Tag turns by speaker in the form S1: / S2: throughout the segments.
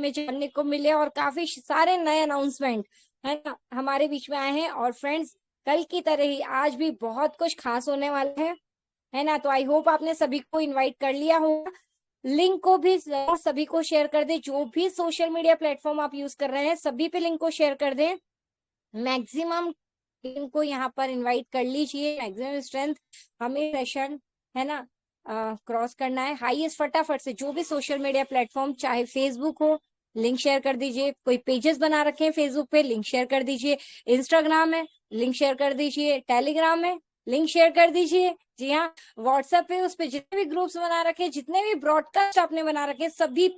S1: हमें जानने को मिले और काफी सारे नए अनाउंसमेंट है ना हमारे बीच में आए हैं। और फ्रेंड्स, कल की तरह ही आज भी बहुत कुछ खास होने वाला है ना। तो आई होप आपने सभी को इनवाइट कर लिया होगा। लिंक को भी जरूर सभी को शेयर कर दें। जो भी सोशल मीडिया प्लेटफॉर्म आप यूज कर रहे हैं सभी पे लिंक को शेयर कर दें। मैक्सिमम टीम को यहाँ पर इनवाइट कर लीजिए। मैक्सिमम स्ट्रेंथ हमें सेशन है ना क्रॉस करना है हाईएस्ट फटाफट से। जो भी सोशल मीडिया प्लेटफॉर्म चाहे फेसबुक हो, लिंक शेयर कर दीजिए। कोई पेजेस बना रखे हैं फेसबुक पे, लिंक शेयर कर दीजिए। इंस्टाग्राम है, लिंक शेयर कर दीजिए। टेलीग्राम है, लिंक शेयर कर दीजिए। जी हाँ, व्हाट्सएप पे उस पे जितने भी ग्रुप्स बना रखे, जितने भी ब्रॉडकास्ट आपने बना रखे, सभी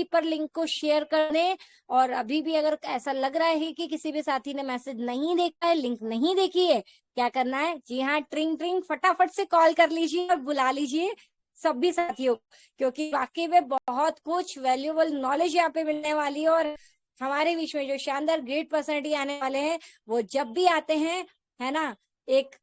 S1: पर लिंक को शेयर कर दें। और अभी भी अगर ऐसा लग रहा है कि किसी भी साथी ने मैसेज नहीं देखा है, लिंक नहीं देखी है, क्या करना है? जी हाँ, ट्रिंग ट्रिंग फटाफट से कॉल कर लीजिए और बुला लीजिए सभी साथियों को, क्योंकि वाकई में बहुत कुछ वैल्यूएबल नॉलेज यहाँ पे मिलने वाली है। और हमारे बीच में जो शानदार ग्रेट पर्सनैलिटी आने वाले हैं, वो जब भी आते हैं है ना, एक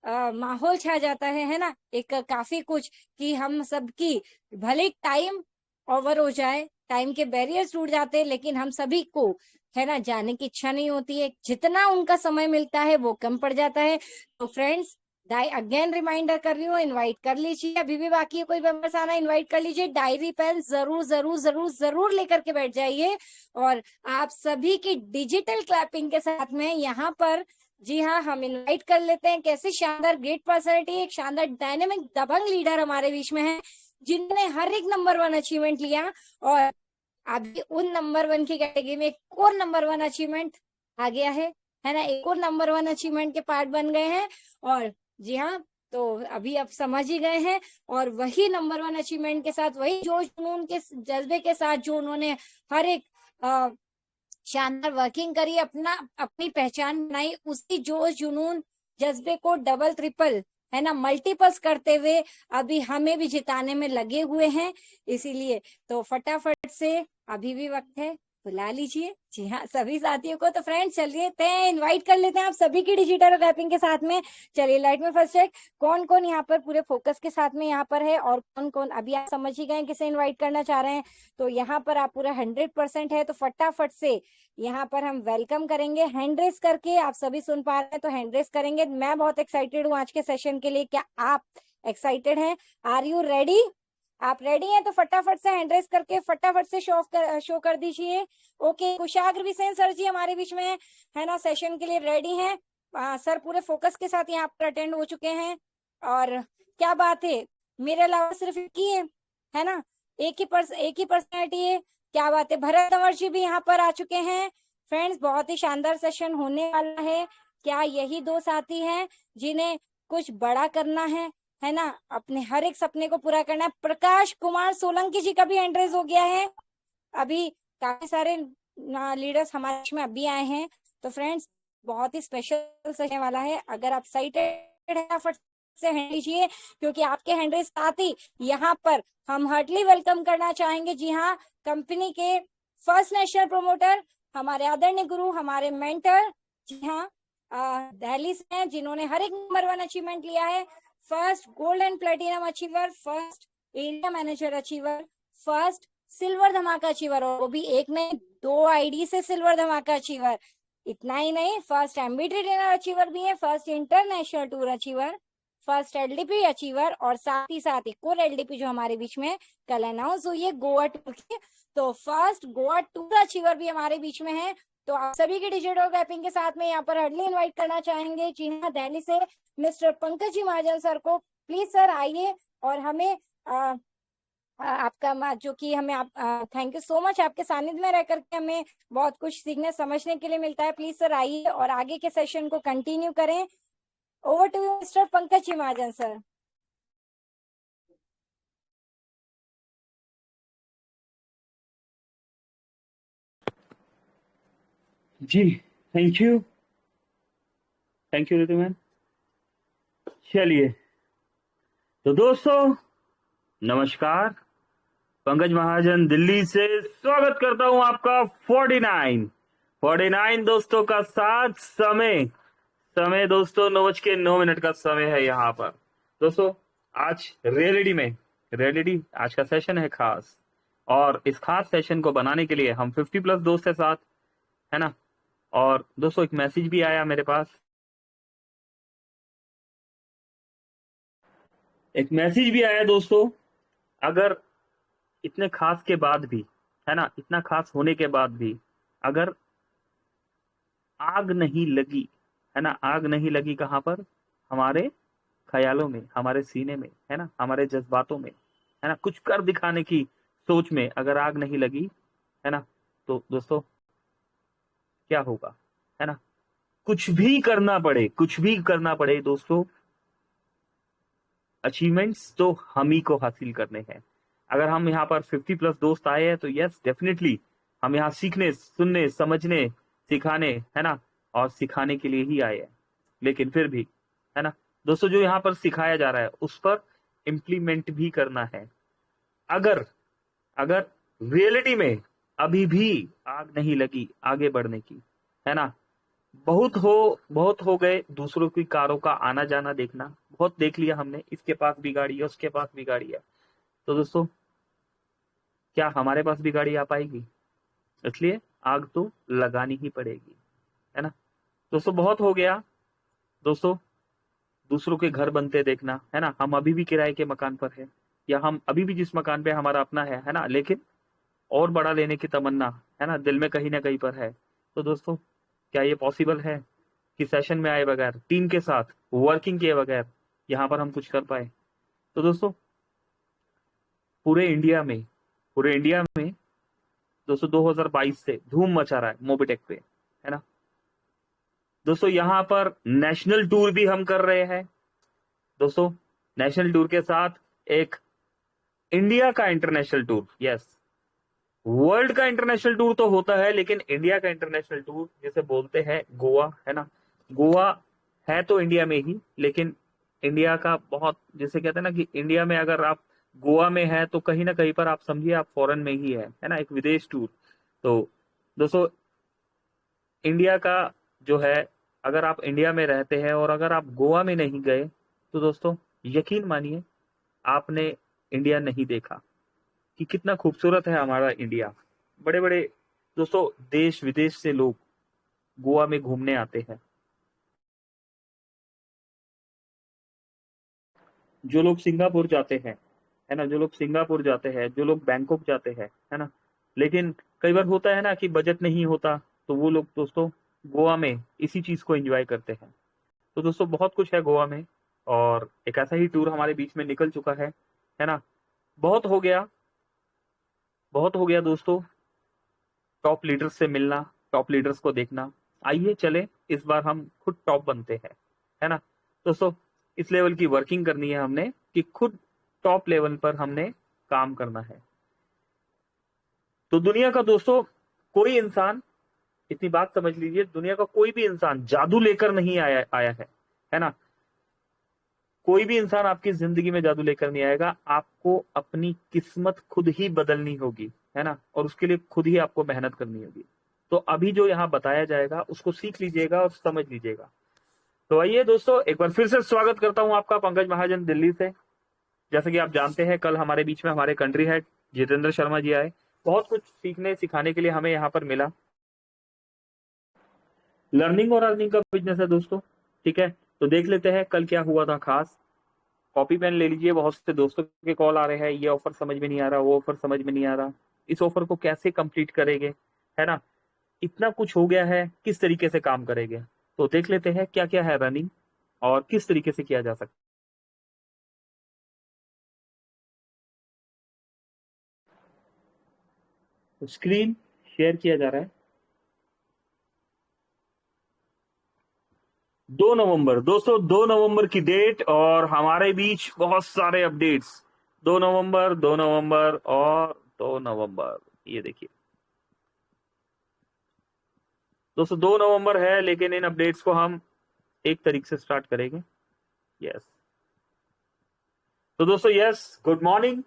S1: माहौल छा जाता है ना, एक काफी कुछ कि हम सबकी भले टाइम ओवर हो जाए, टाइम के बैरियर्स टूट जाते हैं, लेकिन हम सभी को है ना जाने की इच्छा नहीं होती है। जितना उनका समय मिलता है वो कम पड़ जाता है। तो फ्रेंड्स, अगेन रिमाइंडर कर रही हूँ, इनवाइट कर लीजिए। अभी भी बाकी है कोई मेंबर्स आना, इनवाइट कर लीजिए। डायरी पेन जरूर जरूर जरूर जरूर लेकर के बैठ जाइए। और आप सभी की डिजिटल क्लैपिंग के साथ में यहाँ पर जी हाँ हम इनवाइट कर लेते हैं कैसे शानदार ग्रेट पर्सनैलिटी, एक शानदार डायनेमिक दबंग लीडर हमारे बीच में है, जिन्होंने हर एक नंबर 1 अचीवमेंट लिया। और अभी उन नंबर 1 की कैटेगरी में एक और नंबर 1 अचीवमेंट आ गया है ना, एक और नंबर 1 अचीवमेंट के पार्ट बन गए हैं। और जी हाँ, तो अभी आप समझ ही गए हैं। और वही नंबर 1 अचीवमेंट के साथ, वही जोश जुनून के जज्बे के साथ जो उन्होंने हर एक शानदार वर्किंग करी, अपनी पहचान बनाई, उसी जोश जुनून जज्बे को डबल ट्रिपल है ना मल्टीपल्स करते हुए अभी हमें भी जिताने में लगे हुए हैं। इसीलिए तो फटाफट से अभी भी वक्त है, बुला लीजिए जी हाँ सभी साथियों को। तो फ्रेंड्स चलिए इनवाइट कर लेते हैं आप सभी की डिजिटल रैपिंग के साथ में। चलिए लाइट में फर्स्ट चेक कौन कौन यहाँ पर पूरे फोकस के साथ में यहाँ पर है, और कौन कौन अभी आप समझ ही गए किसे इन्वाइट करना चाह रहे हैं। तो यहाँ पर आप पूरा 100% है, तो फटाफट से यहाँ पर हम वेलकम करेंगे हैंड रेस करके। आप सभी सुन पा रहे हैं तो हैंड रेस करेंगे। मैं बहुत एक्साइटेड हूँ आज के सेशन के लिए। क्या आप एक्साइटेड हैं? Are you ready? आप रेडी हैं तो फटाफट से हैंड रेस करके फटाफट से शो कर दीजिए। ओके, कुशाग्र विसेन सर जी हमारे बीच में है ना, सेशन के लिए रेडी हैं। सर पूरे फोकस के साथ यहाँ पर अटेंड हो चुके हैं। और क्या बात है, मेरे अलावा सिर्फ एक ही है ना, एक ही पर्सनैलिटी है। क्या बात है, भरत कंवर जी भी यहाँ पर आ चुके हैं। फ्रेंड्स, बहुत ही शानदार सेशन होने वाला है। क्या यही 2 साथी हैं जिन्हें कुछ बड़ा करना है ना, अपने हर एक सपने को पूरा करना है? प्रकाश कुमार सोलंकी जी का भी एंट्रेंस हो गया है। अभी काफी सारे लीडर्स हमारे बीच में अभी आए हैं। तो फ्रेंड्स, बहुत ही स्पेशल सेशन वाला है। अगर आप एक्साइटेड है फट से हैंड लीजिए, क्योंकि आपके हैंड रेस साथ ही यहाँ पर हम हार्टली वेलकम करना चाहेंगे। जी हाँ, कंपनी के फर्स्ट नेशनल प्रोमोटर, हमारे आदरणीय गुरु, हमारे मेंटर, जी हाँ दिल्ली से हैं, जिन्होंने हर एक नंबर 1 अचीवमेंट लिया है। First gold and platinum achiever, first area manager achiever, first silver धमाका अचीवर, और वो भी एक नहीं 2 आईडी से सिल्वर धमाका अचीवर। इतना ही नहीं, फर्स्ट एमबीटी ट्रेनर अचीवर भी है, first international tour achiever, first LDP achiever, और साथ ही साथ एक और एलडीपी जो हमारे बीच में कल अनाउंस हुई है गोवा टूर की। तो फर्स्ट गोवा टूर अचीवर भी हमारे बीच में है। तो आप सभी के डिजिटल रैपिंग के साथ में यहाँ पर हर्डली इन्वाइट करना चाहेंगे जी हाँ दिल्ली से मिस्टर पंकज जी महाजन सर को। प्लीज सर आइए और हमें आपका जो कि हमें आप थैंक यू सो मच, आपके सानिध्य में रह करके हमें बहुत कुछ सीखने समझने के लिए मिलता है। प्लीज सर आइए और आगे के सेशन को कंटिन्यू करें। Over to you mister Pankaj ji Mahajan sir.
S2: जी थैंक यू रितु मैम। चलिए तो दोस्तों नमस्कार, पंकज महाजन दिल्ली से स्वागत करता हूं आपका 49 दोस्तों का साथ। समय दोस्तों 9:09 का समय है यहाँ पर। दोस्तों आज रियलिटी आज का सेशन है खास, और इस खास सेशन को बनाने के लिए हम 50+ दोस्त है साथ, है ना। और दोस्तों एक मैसेज भी आया मेरे पास, एक मैसेज भी आया दोस्तों, अगर इतने खास के बाद भी, है ना, इतना खास होने के बाद भी अगर आग नहीं लगी, है ना, आग नहीं लगी कहाँ पर, हमारे ख्यालों में, हमारे सीने में, है ना, हमारे जज्बातों में, है ना, कुछ कर दिखाने की सोच में अगर आग नहीं लगी, है ना, तो दोस्तों क्या होगा, है ना। कुछ भी करना पड़े, कुछ भी करना पड़े दोस्तों, अचीवमेंट्स तो हम ही को हासिल करने हैं। अगर हम यहाँ पर 50+ दोस्त आए हैं तो यस डेफिनेटली हम यहाँ सीखने, सुनने, समझने, सिखाने, है ना, और सिखाने के लिए ही आए हैं। लेकिन फिर भी, है ना दोस्तों, जो यहाँ पर सिखाया जा रहा है उस पर इम्प्लीमेंट भी करना है। अगर अगर रियलिटी में अभी भी आग नहीं लगी आगे बढ़ने की, है ना, बहुत हो गए दूसरों की कारों का आना जाना देखना, बहुत देख लिया हमने, इसके पास भी गाड़ी है, उसके पास भी गाड़ी है, तो दोस्तों क्या हमारे पास भी गाड़ी आ पाएगी? इसलिए आग तो लगानी ही पड़ेगी, है ना। दोस्तों बहुत हो गया दोस्तों, दूसरों के घर बनते देखना, है ना, हम अभी भी किराए के मकान पर है, या हम अभी भी जिस मकान पे हमारा अपना है ना, लेकिन और बड़ा लेने की तमन्ना, है ना, दिल में कहीं ना कहीं पर है। तो दोस्तों क्या ये पॉसिबल है कि सेशन में आए बगैर, टीम के साथ वर्किंग किए बगैर यहाँ पर हम कुछ कर पाए? तो दोस्तों पूरे इंडिया में, पूरे इंडिया में दोस्तों 2022 से धूम मचा रहा है मोबिटेक पे, है ना। दोस्तों यहाँ पर नेशनल टूर भी हम कर रहे हैं दोस्तों, नेशनल टूर के साथ एक इंडिया का इंटरनेशनल टूर, यस, वर्ल्ड का इंटरनेशनल टूर तो होता है, लेकिन इंडिया का इंटरनेशनल टूर जिसे बोलते हैं गोवा, है ना। गोवा है तो इंडिया में ही, लेकिन इंडिया का बहुत, जैसे कहते हैं ना कि इंडिया में अगर आप गोवा में है तो कहीं ना कहीं पर आप समझिए आप फॉरेन में ही है ना, एक विदेश टूर। तो दोस्तों इंडिया का जो है, अगर आप इंडिया में रहते हैं और अगर आप गोवा में नहीं गए तो दोस्तों यकीन मानिए आपने इंडिया नहीं देखा कि कितना खूबसूरत है हमारा इंडिया। बड़े बड़े दोस्तों देश विदेश से लोग गोवा में घूमने आते हैं, जो लोग सिंगापुर जाते हैं, है ना, जो लोग सिंगापुर जाते हैं, जो लोग बैंकॉक जाते हैं, है ना। लेकिन कई बार होता है ना कि बजट नहीं होता, तो वो लोग दोस्तों गोवा में इसी चीज को एंजॉय करते हैं। तो दोस्तों बहुत कुछ है गोवा में, और एक ऐसा ही टूर हमारे बीच में निकल चुका है ना। बहुत हो गया, बहुत हो गया दोस्तों टॉप लीडर्स से मिलना, टॉप लीडर्स को देखना। आइए चले इस बार हम खुद टॉप बनते हैं, है ना दोस्तों। इस लेवल की वर्किंग करनी है हमने कि खुद टॉप लेवल पर हमने काम करना है। तो दुनिया का दोस्तों कोई इंसान, इतनी बात समझ लीजिए, दुनिया का कोई भी इंसान जादू लेकर नहीं आया आया है ना। कोई भी इंसान आपकी जिंदगी में जादू लेकर नहीं आएगा, आपको अपनी किस्मत खुद ही बदलनी होगी, है ना, और उसके लिए खुद ही आपको मेहनत करनी होगी। तो अभी जो यहाँ बताया जाएगा उसको सीख लीजिएगा और समझ लीजिएगा। तो आइए दोस्तों एक बार फिर से स्वागत करता हूं आपका, पंकज महाजन दिल्ली से। जैसे कि आप जानते हैं कल हमारे बीच में हमारे कंट्री हेड जितेंद्र शर्मा जी आए, बहुत कुछ सीखने सिखाने के लिए हमें यहाँ पर मिला। लर्निंग और अर्निंग का बिजनेस है दोस्तों, ठीक है। तो देख लेते हैं कल क्या हुआ था खास। कॉपी पेन ले लीजिए, बहुत से दोस्तों के कॉल आ रहे हैं, ये ऑफर समझ में नहीं आ रहा, वो ऑफर समझ में नहीं आ रहा, इस ऑफर को कैसे कंप्लीट करेंगे, है ना, इतना कुछ हो गया है, किस तरीके से काम करेंगे। तो देख लेते हैं क्या क्या है रनिंग और किस तरीके से किया जा सकता है। स्क्रीन शेयर किया जा रहा है। 2 नवंबर दोस्तों, 2 नवंबर की डेट, और हमारे बीच बहुत सारे अपडेट्स। 2 नवंबर, 2 नवंबर और 2 नवंबर, ये देखिए दोस्तों 2 नवंबर है, लेकिन इन अपडेट्स को हम 1 तारीख से स्टार्ट करेंगे। यस, तो दोस्तों yes, good morning,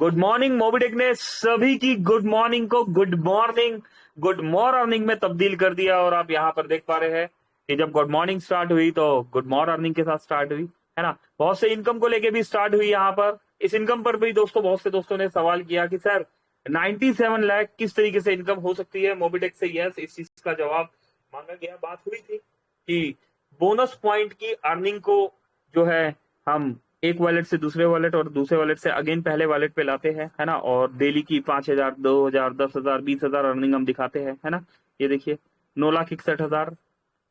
S2: good morning. Mobitech ने सभी की गुड मॉर्निंग को गुड मॉर्निंग, गुड मॉर्निंग में तब्दील कर दिया, और आप यहाँ पर देख पा रहे हैं कि जब गुड मॉर्निंग स्टार्ट हुई तो गुड मॉर्निंग के साथ स्टार्ट हुई, है ना। बहुत से इनकम को लेके भी स्टार्ट हुई यहाँ पर। इस इनकम पर भी दोस्तों बहुत से दोस्तों ने सवाल किया कि सर 97 लाख किस तरीके से इनकम हो सकती है मोबिटेक से? यस, इस चीज का जवाब मांगा गया। बात हुई थी कि बोनस पॉइंट की अर्निंग को जो है हम एक वॉलेट से दूसरे वॉलेट और दूसरे वॉलेट से अगेन पहले वॉलेट पे लाते हैं, है ना, और डेली की 5,000, 2,000, 10,000, 20,000 अर्निंग हम दिखाते हैं, है ना। ये देखिए 9,61,000,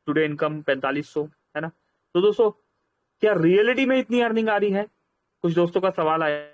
S2: टुडे इनकम 4500, है ना। तो दोस्तों क्या रियलिटी में इतनी अर्निंग आ रही है? कुछ दोस्तों का सवाल आया।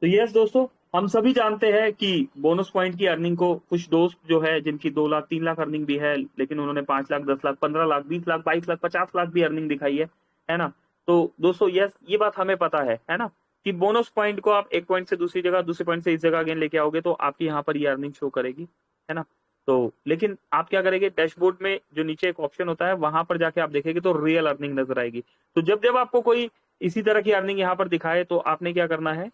S2: तो यस दोस्तों, हम सभी जानते हैं कि बोनस पॉइंट की अर्निंग को कुछ दोस्त जो है जिनकी 2 लाख 3 लाख अर्निंग भी है, लेकिन उन्होंने 5 लाख 10 लाख 15 लाख 20 लाख 22 लाख 50 लाख भी अर्निंग दिखाई है ना। तो दोस्तों यस, ये बात हमें पता है ना, कि बोनस पॉइंट को आप एक पॉइंट से दूसरी जगह, दूसरे पॉइंट से इस जगह अगेन लेके आओगे तो आपकी यहाँ पर ये अर्निंग शो करेगी, है ना। तो लेकिन आप क्या करेंगे, डैशबोर्ड में जो नीचे एक ऑप्शन होता है वहां पर जाके आप देखेंगे तो रियल अर्निंग नजर आएगी। तो जब जब आपको कोई इसी तरह की अर्निंग यहाँ पर दिखाए तो आपने क्या करना है,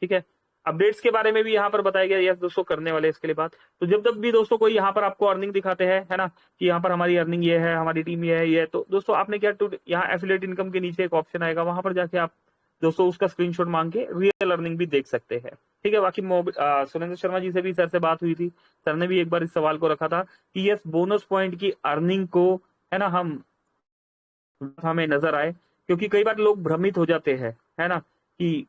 S2: ठीक है। अपडेट्स के बारे में भी यहाँ पर बताया गया, यस दोस्तों, करने वाले इसके लिए बात। तो जब जब भी दोस्तों कोई यहाँ पर आपको अर्निंग दिखाते हैं, है ना, कि यहाँ पर हमारी अर्निंग ये है, हमारी टीम ये है, तो दोस्तों आपने क्या, यहाँ एफिलिएट इनकम के नीचे एक ऑप्शन आएगा, वहां पर जाके आप दोस्तों उसका स्क्रीनशॉट मांग के रियल अर्निंग भी देख सकते हैं, ठीक है। बाकी सुरेंद्र शर्मा जी से भी सर से बात हुई थी, सर ने भी एक बार इस सवाल को रखा था कि यस बोनस पॉइंट की अर्निंग को, है ना, हमें नजर आए, क्योंकि कई बार लोग भ्रमित हो जाते हैं, है ना, कि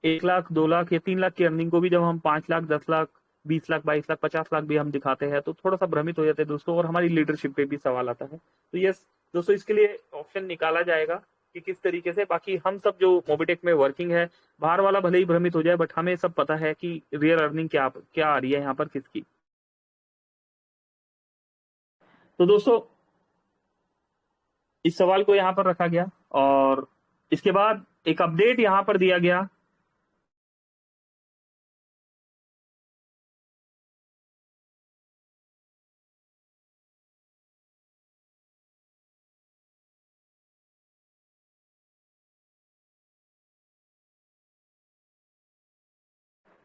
S2: 1 लाख 2 लाख या 3 लाख की अर्निंग को भी जब हम 5 लाख 10 लाख 20 लाख 22 लाख 50 लाख भी हम दिखाते हैं तो थोड़ा सा भ्रमित हो जाते हैं दोस्तों, और हमारी लीडरशिप पे भी सवाल आता है। तो यस दोस्तों, इसके लिए ऑप्शन निकाला जाएगा कि किस तरीके से। बाकी हम सब जो मोबिटेक में वर्किंग है, बाहर वाला भले ही भ्रमित हो जाए, बट हमें सब पता है कि रियल अर्निंग क्या क्या आ रही है यहाँ पर किसकी। तो दोस्तों इस सवाल को यहाँ पर रखा गया, और इसके बाद एक अपडेट यहाँ पर दिया गया।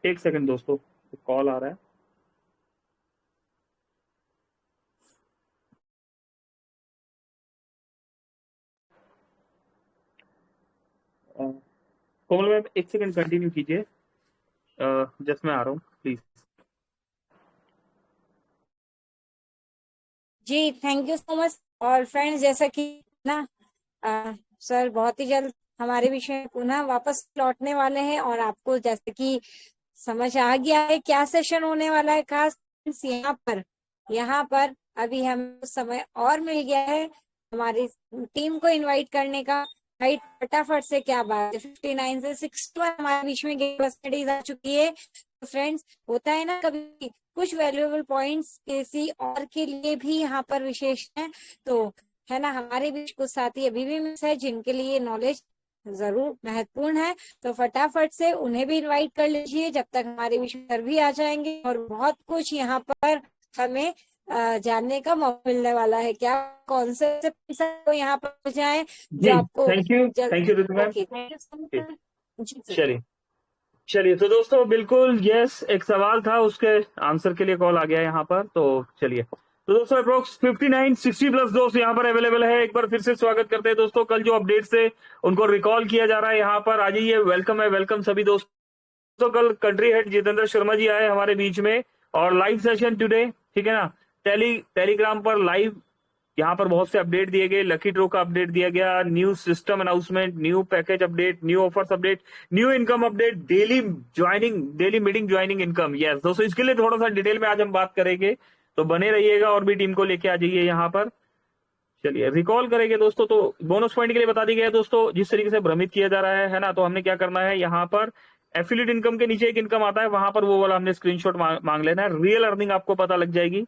S2: एक सेकंड दोस्तों, कॉल आ रहा है। कोमल मैम एक सेकंड कंटिन्यू कीजिए, जस्ट मैं आ रहा हूँ प्लीज।
S1: जी थैंक यू सो मच। और फ्रेंड्स, जैसा कि ना सर बहुत ही जल्द हमारे विषय में पुनः वापस लौटने वाले हैं, और आपको जैसे कि समझ आ गया है क्या सेशन होने वाला है। खास यहाँ पर अभी हमें समय और मिल गया है हमारी टीम को इनवाइट करने का। भाई फटाफट से, क्या बात है, 59 से 61 हमारे बीच में गेम स्टडीज आ चुकी है। तो फ्रेंड्स, होता है ना कभी कुछ वैल्यूएबल पॉइंट्स किसी और के लिए भी यहाँ पर विशेष है, तो है ना, हमारे बीच कुछ साथी अभी भी मिस है जिनके लिए नॉलेज जरूर महत्वपूर्ण है। तो फटाफट से उन्हें भी इनवाइट कर लीजिए, जब तक हमारे बीच में सर भी आ जाएंगे, और बहुत कुछ यहाँ पर हमें जानने का मौका मिलने वाला है। क्या कौन से को यहाँ पर जाए जो
S2: जी
S1: आपको
S2: thank you Ritu ma'am.
S1: Okay, thank you so much. जी सर।
S2: चलिए चलिए, तो दोस्तों बिल्कुल यस, एक सवाल था उसके आंसर के लिए कॉल आ गया यहाँ पर, तो चलिए। तो दोस्तों अप्रोक्स 59 60 प्लस दोस्त यहाँ पर अवेलेबल है। एक बार फिर से स्वागत करते हैं दोस्तों, कल जो अपडेट्स थे उनको रिकॉल किया जा रहा है यहाँ पर। आ जाइए, वेलकम है, वेलकम सभी दोस्तों। कल कंट्री हेड जितेंद्र शर्मा जी आए हमारे बीच में, और लाइव सेशन टुडे, ठीक है ना, टेलीग्राम पर लाइव यहाँ पर बहुत से अपडेट दिए गए। लकी ड्रॉ का अपडेट दिया गया, new system announcement, new package update, new offers update, new income update, daily meeting joining income. Yes दोस्तों, इसके लिए थोड़ा सा डिटेल में आज हम बात करेंगे, तो बने रहिएगा और भी टीम को लेके आ जाइए यहाँ पर। चलिए रिकॉल करेंगे दोस्तों। तो बोनस पॉइंट के लिए बता दी गया है दोस्तों, जिस तरीके से भ्रमित किया जा रहा है ना, तो हमने क्या करना है, यहाँ पर एफिलिएट इनकम के नीचे एक इनकम आता है, वहां पर वो वाला हमने स्क्रीनशॉट मांग लेना है, रियल अर्निंग आपको पता लग जाएगी।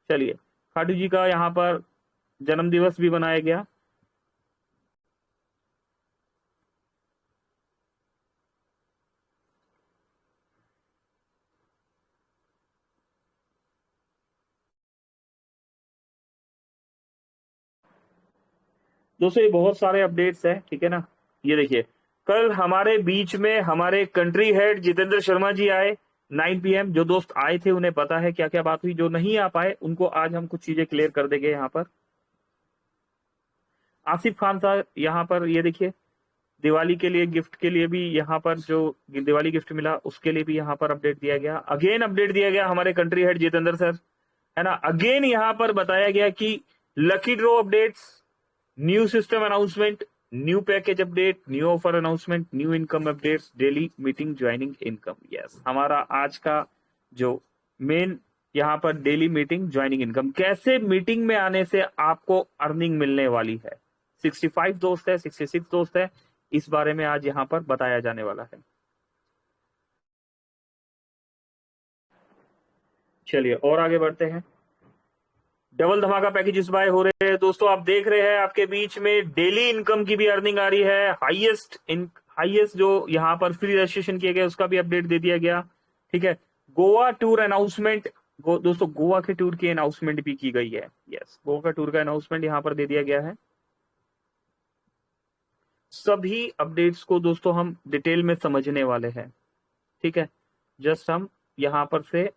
S2: चलिए, खाटू जी का यहाँ पर जन्म दिवस भी बनाया गया। दोस्तों ये बहुत सारे अपडेट्स हैं, ठीक है ना। ये देखिए, कल हमारे बीच में हमारे कंट्री हेड जितेंद्र शर्मा जी आए 9 PM। जो दोस्त आए थे उन्हें पता है क्या क्या बात हुई, जो नहीं आ पाए उनको आज हम कुछ चीजें क्लियर कर देंगे यहाँ पर। आसिफ खान साहब यहाँ पर, ये देखिए दिवाली के लिए गिफ्ट के लिए भी यहाँ पर जो दिवाली गिफ्ट मिला उसके लिए भी यहाँ पर अपडेट दिया गया, अगेन अपडेट दिया गया हमारे कंट्री हेड जितेंद्र सर, है ना। अगेन यहाँ पर बताया गया कि lucky draw updates, new system announcement, new package update, new offer announcement, new income updates, daily meeting joining income. Yes, हमारा आज का जो मेन यहाँ पर डेली मीटिंग ज्वाइनिंग इनकम, कैसे मीटिंग में आने से आपको अर्निंग मिलने वाली है। 65 दोस्त है, 66 दोस्त है, इस बारे में आज यहाँ पर बताया जाने वाला है। चलिए और आगे बढ़ते हैं। डबल धमाका पैकेजेस बाय हो रहे हैं दोस्तों, आप देख रहे हैं आपके बीच में डेली इनकम की भी अर्निंग आ रही है, हाईएस्ट जो यहाँ पर फ्री रजिस्ट्रेशन किए गए उसका भी अपडेट दे दिया गया। ठीक है, गोवा टूर अनाउंसमेंट, दोस्तों गोवा के टूर की अनाउंसमेंट भी की गई है। यस, गोवा का टूर का अनाउंसमेंट यहाँ पर दे दिया गया है। सभी अपडेट्स को दोस्तों हम डिटेल में समझने वाले हैं। ठीक है, जस्ट हम यहां पर से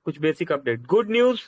S2: कुछ बेसिक अपडेट। गुड न्यूज,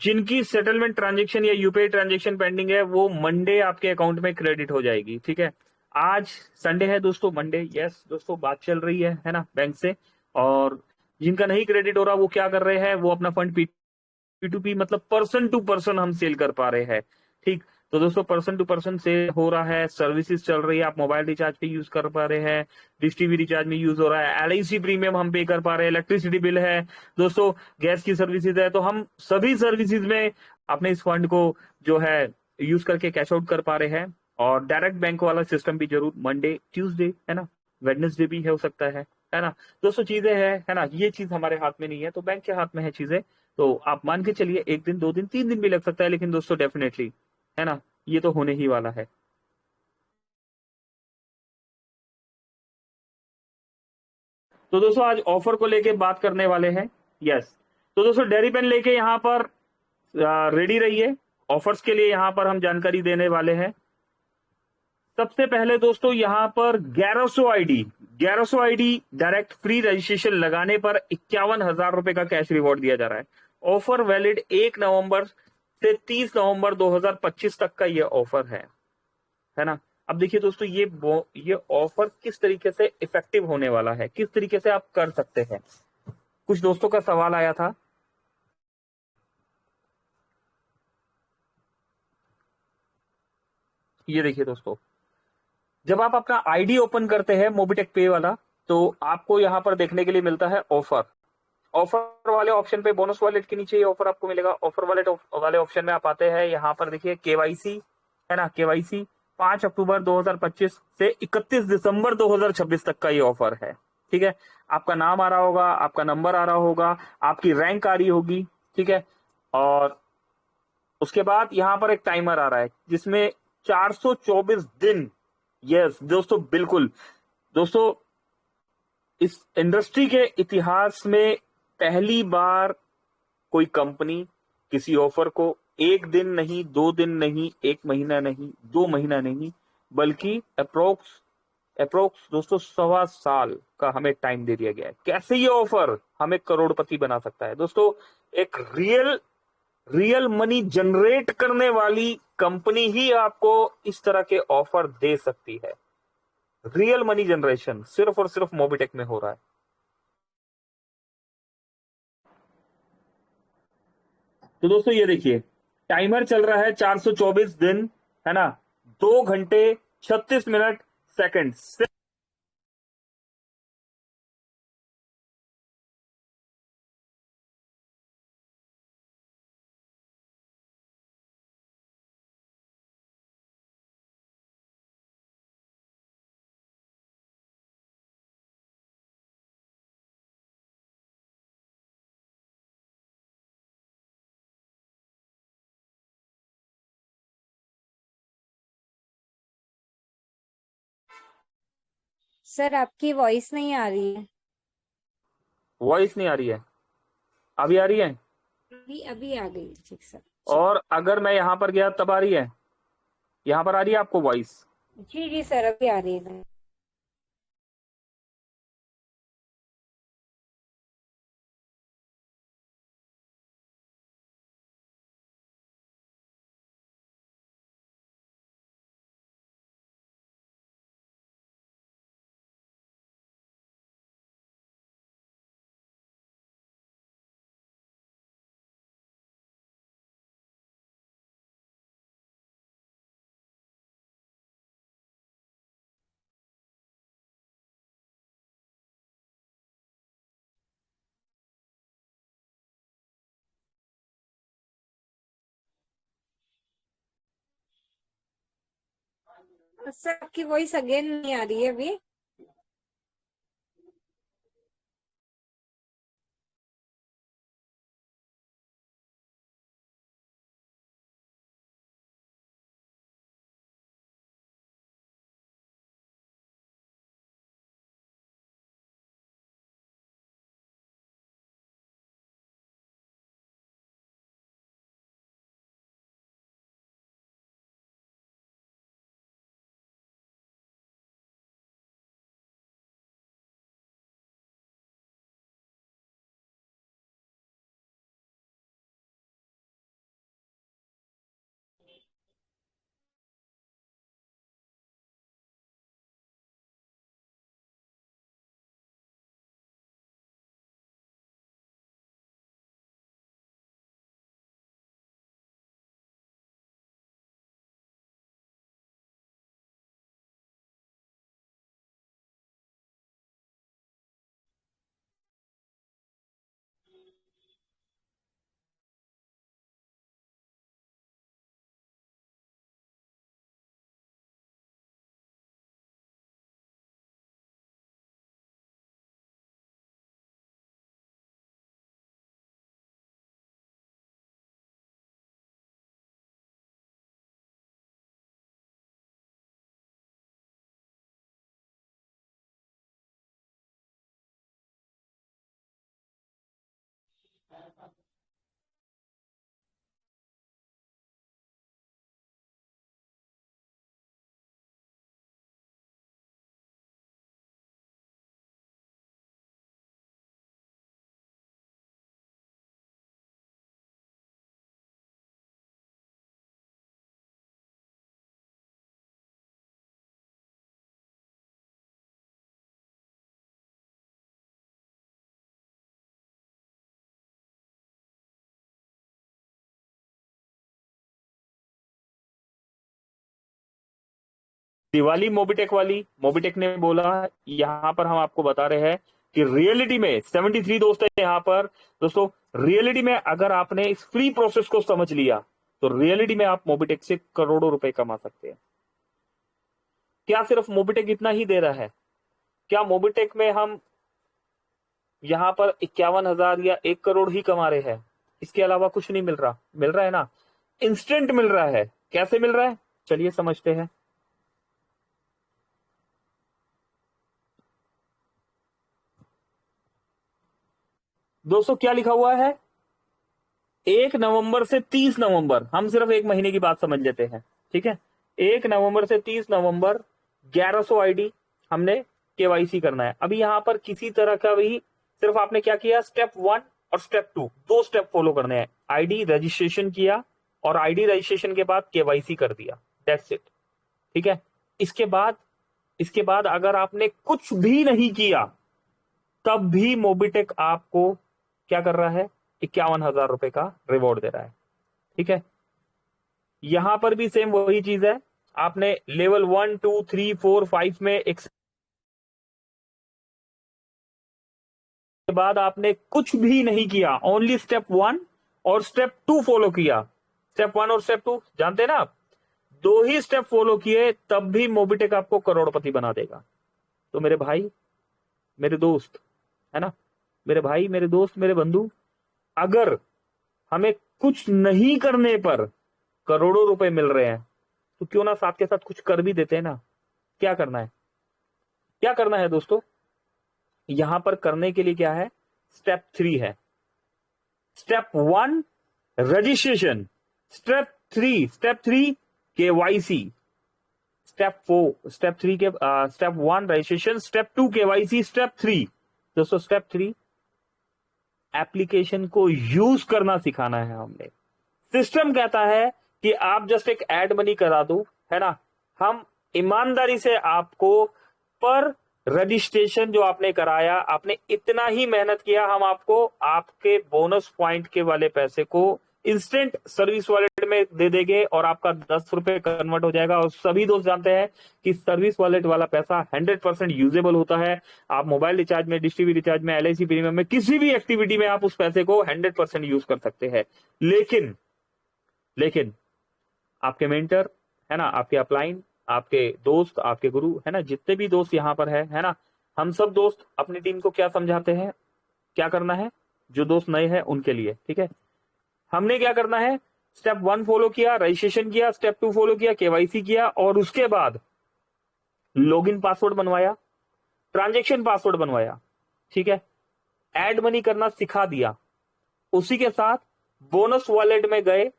S2: जिनकी सेटलमेंट ट्रांजेक्शन या यूपीआई ट्रांजेक्शन पेंडिंग है वो मंडे आपके अकाउंट में क्रेडिट हो जाएगी। ठीक है, आज संडे है दोस्तों, मंडे। यस दोस्तों, बात चल रही है ना बैंक से, और जिनका नहीं क्रेडिट हो रहा वो क्या कर रहे हैं, वो अपना फंड P2P मतलब पर्सन टू पर्सन हम सेल कर पा रहे हैं। ठीक, तो दोस्तों पर्सन टू पर्सन से हो रहा है, सर्विसेज चल रही है, आप मोबाइल रिचार्ज पे यूज कर पा रहे हैं, डिश टीवी रिचार्ज में यूज हो रहा है, LIC प्रीमियम हम पे कर पा रहे हैं, इलेक्ट्रिसिटी बिल है दोस्तों, गैस की सर्विसेज है, तो हम सभी सर्विसेज में अपने इस फंड को जो है यूज करके कैश आउट कर पा रहे हैं। और डायरेक्ट बैंक वाला सिस्टम भी जरूर मंडे ट्यूसडे, है ना, वेडनेसडे भी हो सकता है ना दोस्तों, चीजें है ना, ये चीज हमारे हाथ में नहीं है, तो बैंक के हाथ में है चीजें। तो आप मान के चलिए 1 दिन 2 दिन 3 दिन भी लग सकता है, लेकिन दोस्तों डेफिनेटली, है ना, ये तो होने ही वाला है। तो दोस्तों आज ऑफर को लेके बात करने वाले हैं। यस, तो दोस्तों डेयरी पेन लेके यहाँ पर रेडी रहिए, ऑफर्स के लिए यहाँ पर हम जानकारी देने वाले हैं। सबसे पहले दोस्तों यहाँ पर 1100 आईडी डायरेक्ट फ्री रजिस्ट्रेशन लगाने पर 51,000 रुपए का कैश रिवॉर्ड दिया जा रहा है। ऑफर वैलिड 1 नवंबर से 30 नवंबर 2025 तक का ये ऑफर है ना। अब देखिए दोस्तों, ये ऑफर किस तरीके से इफेक्टिव होने वाला है, किस तरीके से आप कर सकते हैं। कुछ दोस्तों का सवाल आया था, ये देखिए दोस्तों, जब आप अपना आईडी ओपन करते हैं मोबीटेक पे वाला, तो आपको यहां पर देखने के लिए मिलता है ऑफर। ऑफर वाले ऑप्शन पे, बोनस वॉलेट के नीचे ये ऑफर आपको मिलेगा। ऑफर वॉलेट वाले ऑप्शन में आप आते हैं, यहाँ पर देखिए केवाईसी, है ना, केवाईसी 5 अक्टूबर 2025 से 31 दिसंबर 2026 तक का ये ऑफर है। ठीक है, आपका नाम आ रहा होगा, आपका नंबर आ रहा होगा, आपकी रैंक आ रही होगी। ठीक है, और उसके बाद यहाँ पर एक टाइमर आ रहा है जिसमें 424 दिन। यस दोस्तों, बिल्कुल दोस्तों, इस इंडस्ट्री के इतिहास में पहली बार कोई कंपनी किसी ऑफर को 1 दिन नहीं, 2 दिन नहीं, 1 महीना नहीं, 2 महीना नहीं, बल्कि अप्रोक्स दोस्तों 1.25 साल का हमें टाइम दे दिया गया है। कैसे ये ऑफर हमें करोड़पति बना सकता है दोस्तों। एक रियल मनी जनरेट करने वाली कंपनी ही आपको इस तरह के ऑफर दे सकती है। रियल मनी जनरेशन सिर्फ और सिर्फ मोबीटेक में हो रहा है। तो दोस्तों ये देखिए, टाइमर चल रहा है 424 दिन, है ना, 2 घंटे 36 मिनट सेकंड।
S1: सर आपकी वॉइस नहीं आ रही है।
S2: वॉइस नहीं आ रही है, अभी आ रही है?
S1: अभी अभी आ गई, ठीक सर।
S2: और अगर मैं यहां पर गया तब आ रही है? यहां पर आ रही है आपको वॉइस?
S1: जी जी सर, अभी आ रही है। सर आपकी वॉइस अगेन नहीं आ रही है अभी।
S2: दिवाली मोबिटेक वाली, मोबिटेक ने बोला, यहां पर हम आपको बता रहे हैं कि रियलिटी में 73 दोस्त है यहां पर। दोस्तों रियलिटी में अगर आपने इस फ्री प्रोसेस को समझ लिया तो रियलिटी में आप मोबिटेक से करोड़ों रुपए कमा सकते हैं। क्या सिर्फ मोबिटेक इतना ही दे रहा है? क्या मोबिटेक में हम यहां पर 51,000 या 1 करोड़ ही कमा रहे हैं? इसके अलावा कुछ नहीं मिल रहा? मिल रहा है ना, इंस्टेंट मिल रहा है। कैसे मिल रहा है चलिए समझते हैं। दोस्तों क्या लिखा हुआ है, 1 नवंबर से 30 नवंबर, हम सिर्फ एक महीने की बात समझ लेते हैं, ठीक है। 1 नवंबर से 30 नवंबर 1100 आईडी हमने केवाईसी करना है। अभी यहां पर किसी तरह का भी, सिर्फ आपने क्या किया, स्टेप 1 और स्टेप 2, दो स्टेप फॉलो करने हैं। आईडी रजिस्ट्रेशन किया और आईडी रजिस्ट्रेशन के बाद केवाईसी कर दिया, दैट्स इट, ठीक है। इसके बाद अगर आपने कुछ भी नहीं किया तब भी मोबिटेक आपको क्या कर रहा है, 51,000 रुपए का रिवॉर्ड दे रहा है, ठीक है। यहां पर भी सेम वही चीज है। आपने लेवल 1 2 3 4 5 में एक के बाद आपने कुछ भी नहीं किया, ओनली स्टेप 1 और स्टेप 2 फॉलो किया। स्टेप 1 और स्टेप 2 जानते हैं ना आप, दो ही स्टेप फॉलो किए तब भी मोबिटेक आपको करोड़पति बना देगा। तो मेरे भाई, मेरे दोस्त, है ना, मेरे भाई, मेरे दोस्त, मेरे बंधु, अगर हमें कुछ नहीं करने पर करोड़ों रुपए मिल रहे हैं तो क्यों ना साथ के साथ कुछ कर भी देते हैं ना। क्या करना है, क्या करना है दोस्तों, यहां पर करने के लिए क्या है, स्टेप 3 है। Step 1 registration, step 3 KYC, step 1 registration, step 2 KYC, step 3 दोस्तों, स्टेप 3 एप्लीकेशन को यूज करना सिखाना है हमने। सिस्टम कहता है कि आप जस्ट एक एड मनी करा दो, है ना, हम ईमानदारी से आपको पर रजिस्ट्रेशन जो आपने कराया, आपने इतना ही मेहनत किया, हम आपको आपके बोनस पॉइंट के वाले पैसे को इंस्टेंट सर्विस वॉलेट में दे देंगे और आपका 10 रुपए कन्वर्ट हो जाएगा। और सभी दोस्त जानते हैं कि सर्विस वॉलेट वाला पैसा 100% यूजेबल होता है। आप मोबाइल रिचार्ज में, डिश टीवी रिचार्ज में, एलआईसी प्रीमियम में, किसी भी एक्टिविटी में आप उस पैसे को 100% यूज कर सकते हैं। लेकिन आपके मेंटर, है ना, आपके अपलाइन, आपके दोस्त, आपके गुरु, है ना, जितने भी दोस्त यहाँ पर है ना, हम सब दोस्त अपनी टीम को क्या समझाते हैं, क्या करना है, जो दोस्त नए हैं उनके लिए, ठीक है। हमने क्या करना है, स्टेप 1 फॉलो किया, रजिस्ट्रेशन किया, स्टेप 2 फॉलो किया, केवाईसी किया, और उसके बाद लॉगिन पासवर्ड बनवाया, ट्रांजेक्शन पासवर्ड बनवाया, ठीक है, ऐड मनी करना सिखा दिया। उसी के साथ बोनस वॉलेट में गए,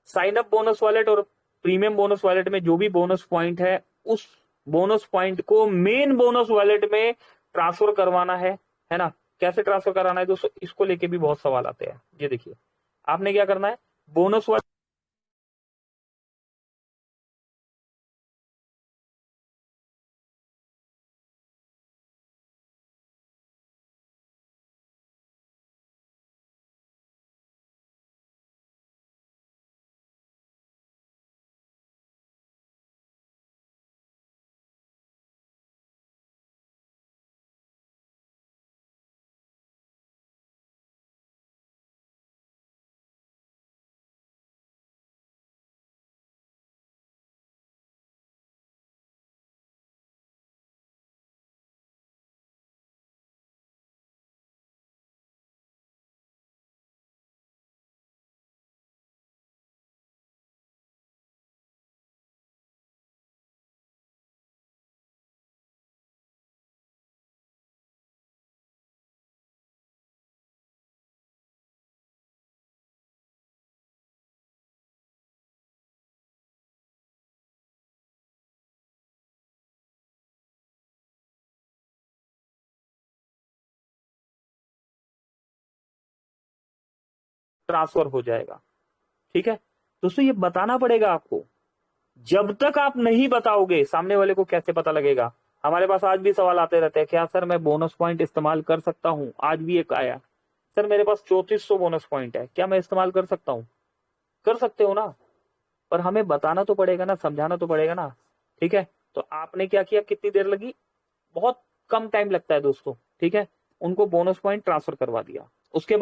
S2: साइन अप बोनस वॉलेट और प्रीमियम बोनस वॉलेट में जो भी बोनस पॉइंट है, उस बोनस पॉइंट को मेन बोनस वॉलेट में ट्रांसफर करवाना है ना। कैसे ट्रांसफर कराना है दोस्तों, इसको लेके भी बहुत सवाल आते हैं। ये देखिए, आपने क्या करना है, बोनस वॉलेट ट्रांसफर हो जाएगा, ठीक है। दोस्तों ये बताना पड़ेगा आपको, जब तक आप नहीं बताओगे सामने वाले को कैसे पता लगेगा। हमारे पास आज भी सवाल आते रहते हैं, क्या सर मैं बोनस पॉइंट इस्तेमाल कर सकता हूं। आज भी एक आया, सर मेरे पास 3400 बोनस पॉइंट है, क्या मैं इस्तेमाल कर सकता हूं। कर सकते हो ना, पर हमें बताना तो पड़ेगा ना, समझाना तो पड़ेगा ना, ठीक है। तो आपने क्या किया, कितनी देर लगी, बहुत कम टाइम लगता है दोस्तों, ठीक है। उनको बोनस पॉइंट ट्रांसफर करवा दिया, उसके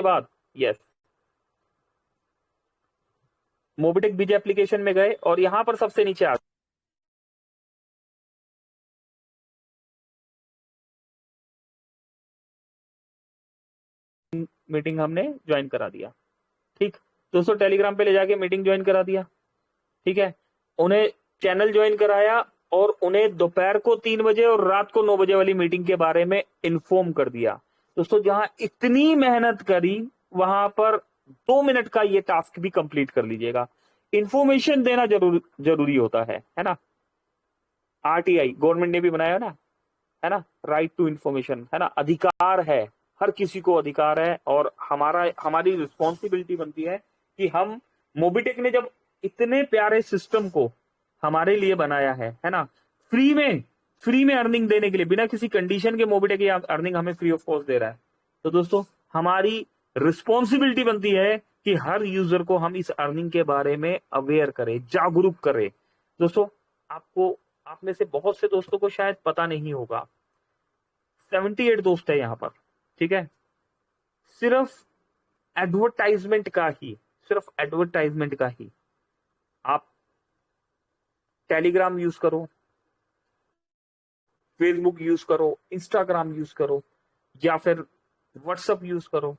S2: बाद यस, मोबिटेक बीजे एप्लीकेशन में गए और यहां पर सबसे नीचे आ मीटिंग हमने ज्वाइन करा दिया, ठीक। दोस्तों टेलीग्राम पे ले जाके मीटिंग ज्वाइन करा दिया, ठीक है। उन्हें चैनल ज्वाइन कराया और उन्हें दोपहर को 3 बजे और रात को 9 बजे वाली मीटिंग के बारे में इन्फॉर्म कर दिया। दोस्तों जहां इतनी मेहनत करी, वहां पर 2 मिनट का ये टास्क भी कंप्लीट कर लीजिएगा। इंफॉर्मेशन देना जरूरी होता है ना। आरटीआई गवर्नमेंट ने भी बनाया है ना, राइट टू इंफॉर्मेशन, है ना, अधिकार है, हर किसी को अधिकार है। और हमारी रिस्पॉन्सिबिलिटी बनती है कि हम, मोबिटेक ने जब इतने प्यारे सिस्टम को हमारे लिए बनाया है ना, फ्री में अर्निंग देने के लिए, बिना किसी कंडीशन के मोबिटेक ये अर्निंग हमें फ्री ऑफ कॉस्ट दे रहा है। तो दोस्तों हमारी रिस्पॉन्सिबिलिटी बनती है कि हर यूजर को हम इस अर्निंग के बारे में अवेयर करें, जागरूक करें। दोस्तों आप में से बहुत से दोस्तों को शायद पता नहीं होगा, 78 दोस्त है यहां पर, ठीक है। सिर्फ एडवर्टाइजमेंट का ही, आप टेलीग्राम यूज करो, फेसबुक यूज करो, इंस्टाग्राम यूज करो, या फिर व्हाट्सएप यूज करो,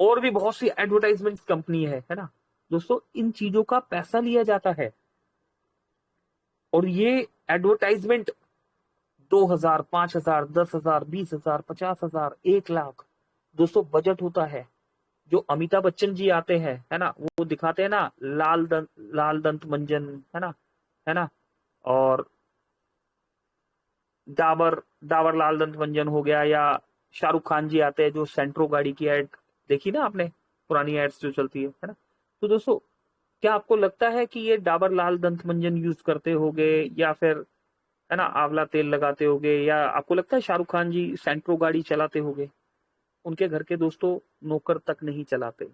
S2: और भी बहुत सी एडवर्टाइजमेंट कंपनी है ना। दोस्तों इन चीजों का पैसा लिया जाता है, और ये एडवर्टाइजमेंट 2000, 5000, 10,000, 20,000, 50,000, 1 लाख दोस्तों बजट होता है। जो अमिताभ बच्चन जी आते हैं, है ना, वो दिखाते हैं ना, लाल दंत मंजन, है ना, और डाबर लाल दंत मंजन हो गया, या शाहरुख खान जी आते हैं जो सेंट्रो गाड़ी की एड देखी ना आपने, पुरानी एड्स जो चलती है ना। तो दोस्तों क्या आपको लगता है कि ये डाबर लाल दंत मंजन यूज करते होंगे, या फिर, है ना, आंवला तेल लगाते होंगे, या आपको लगता है शाहरुख खान जी सेंट्रो गाड़ी चलाते होंगे। उनके घर के दोस्तों नौकर तक नहीं चलाते,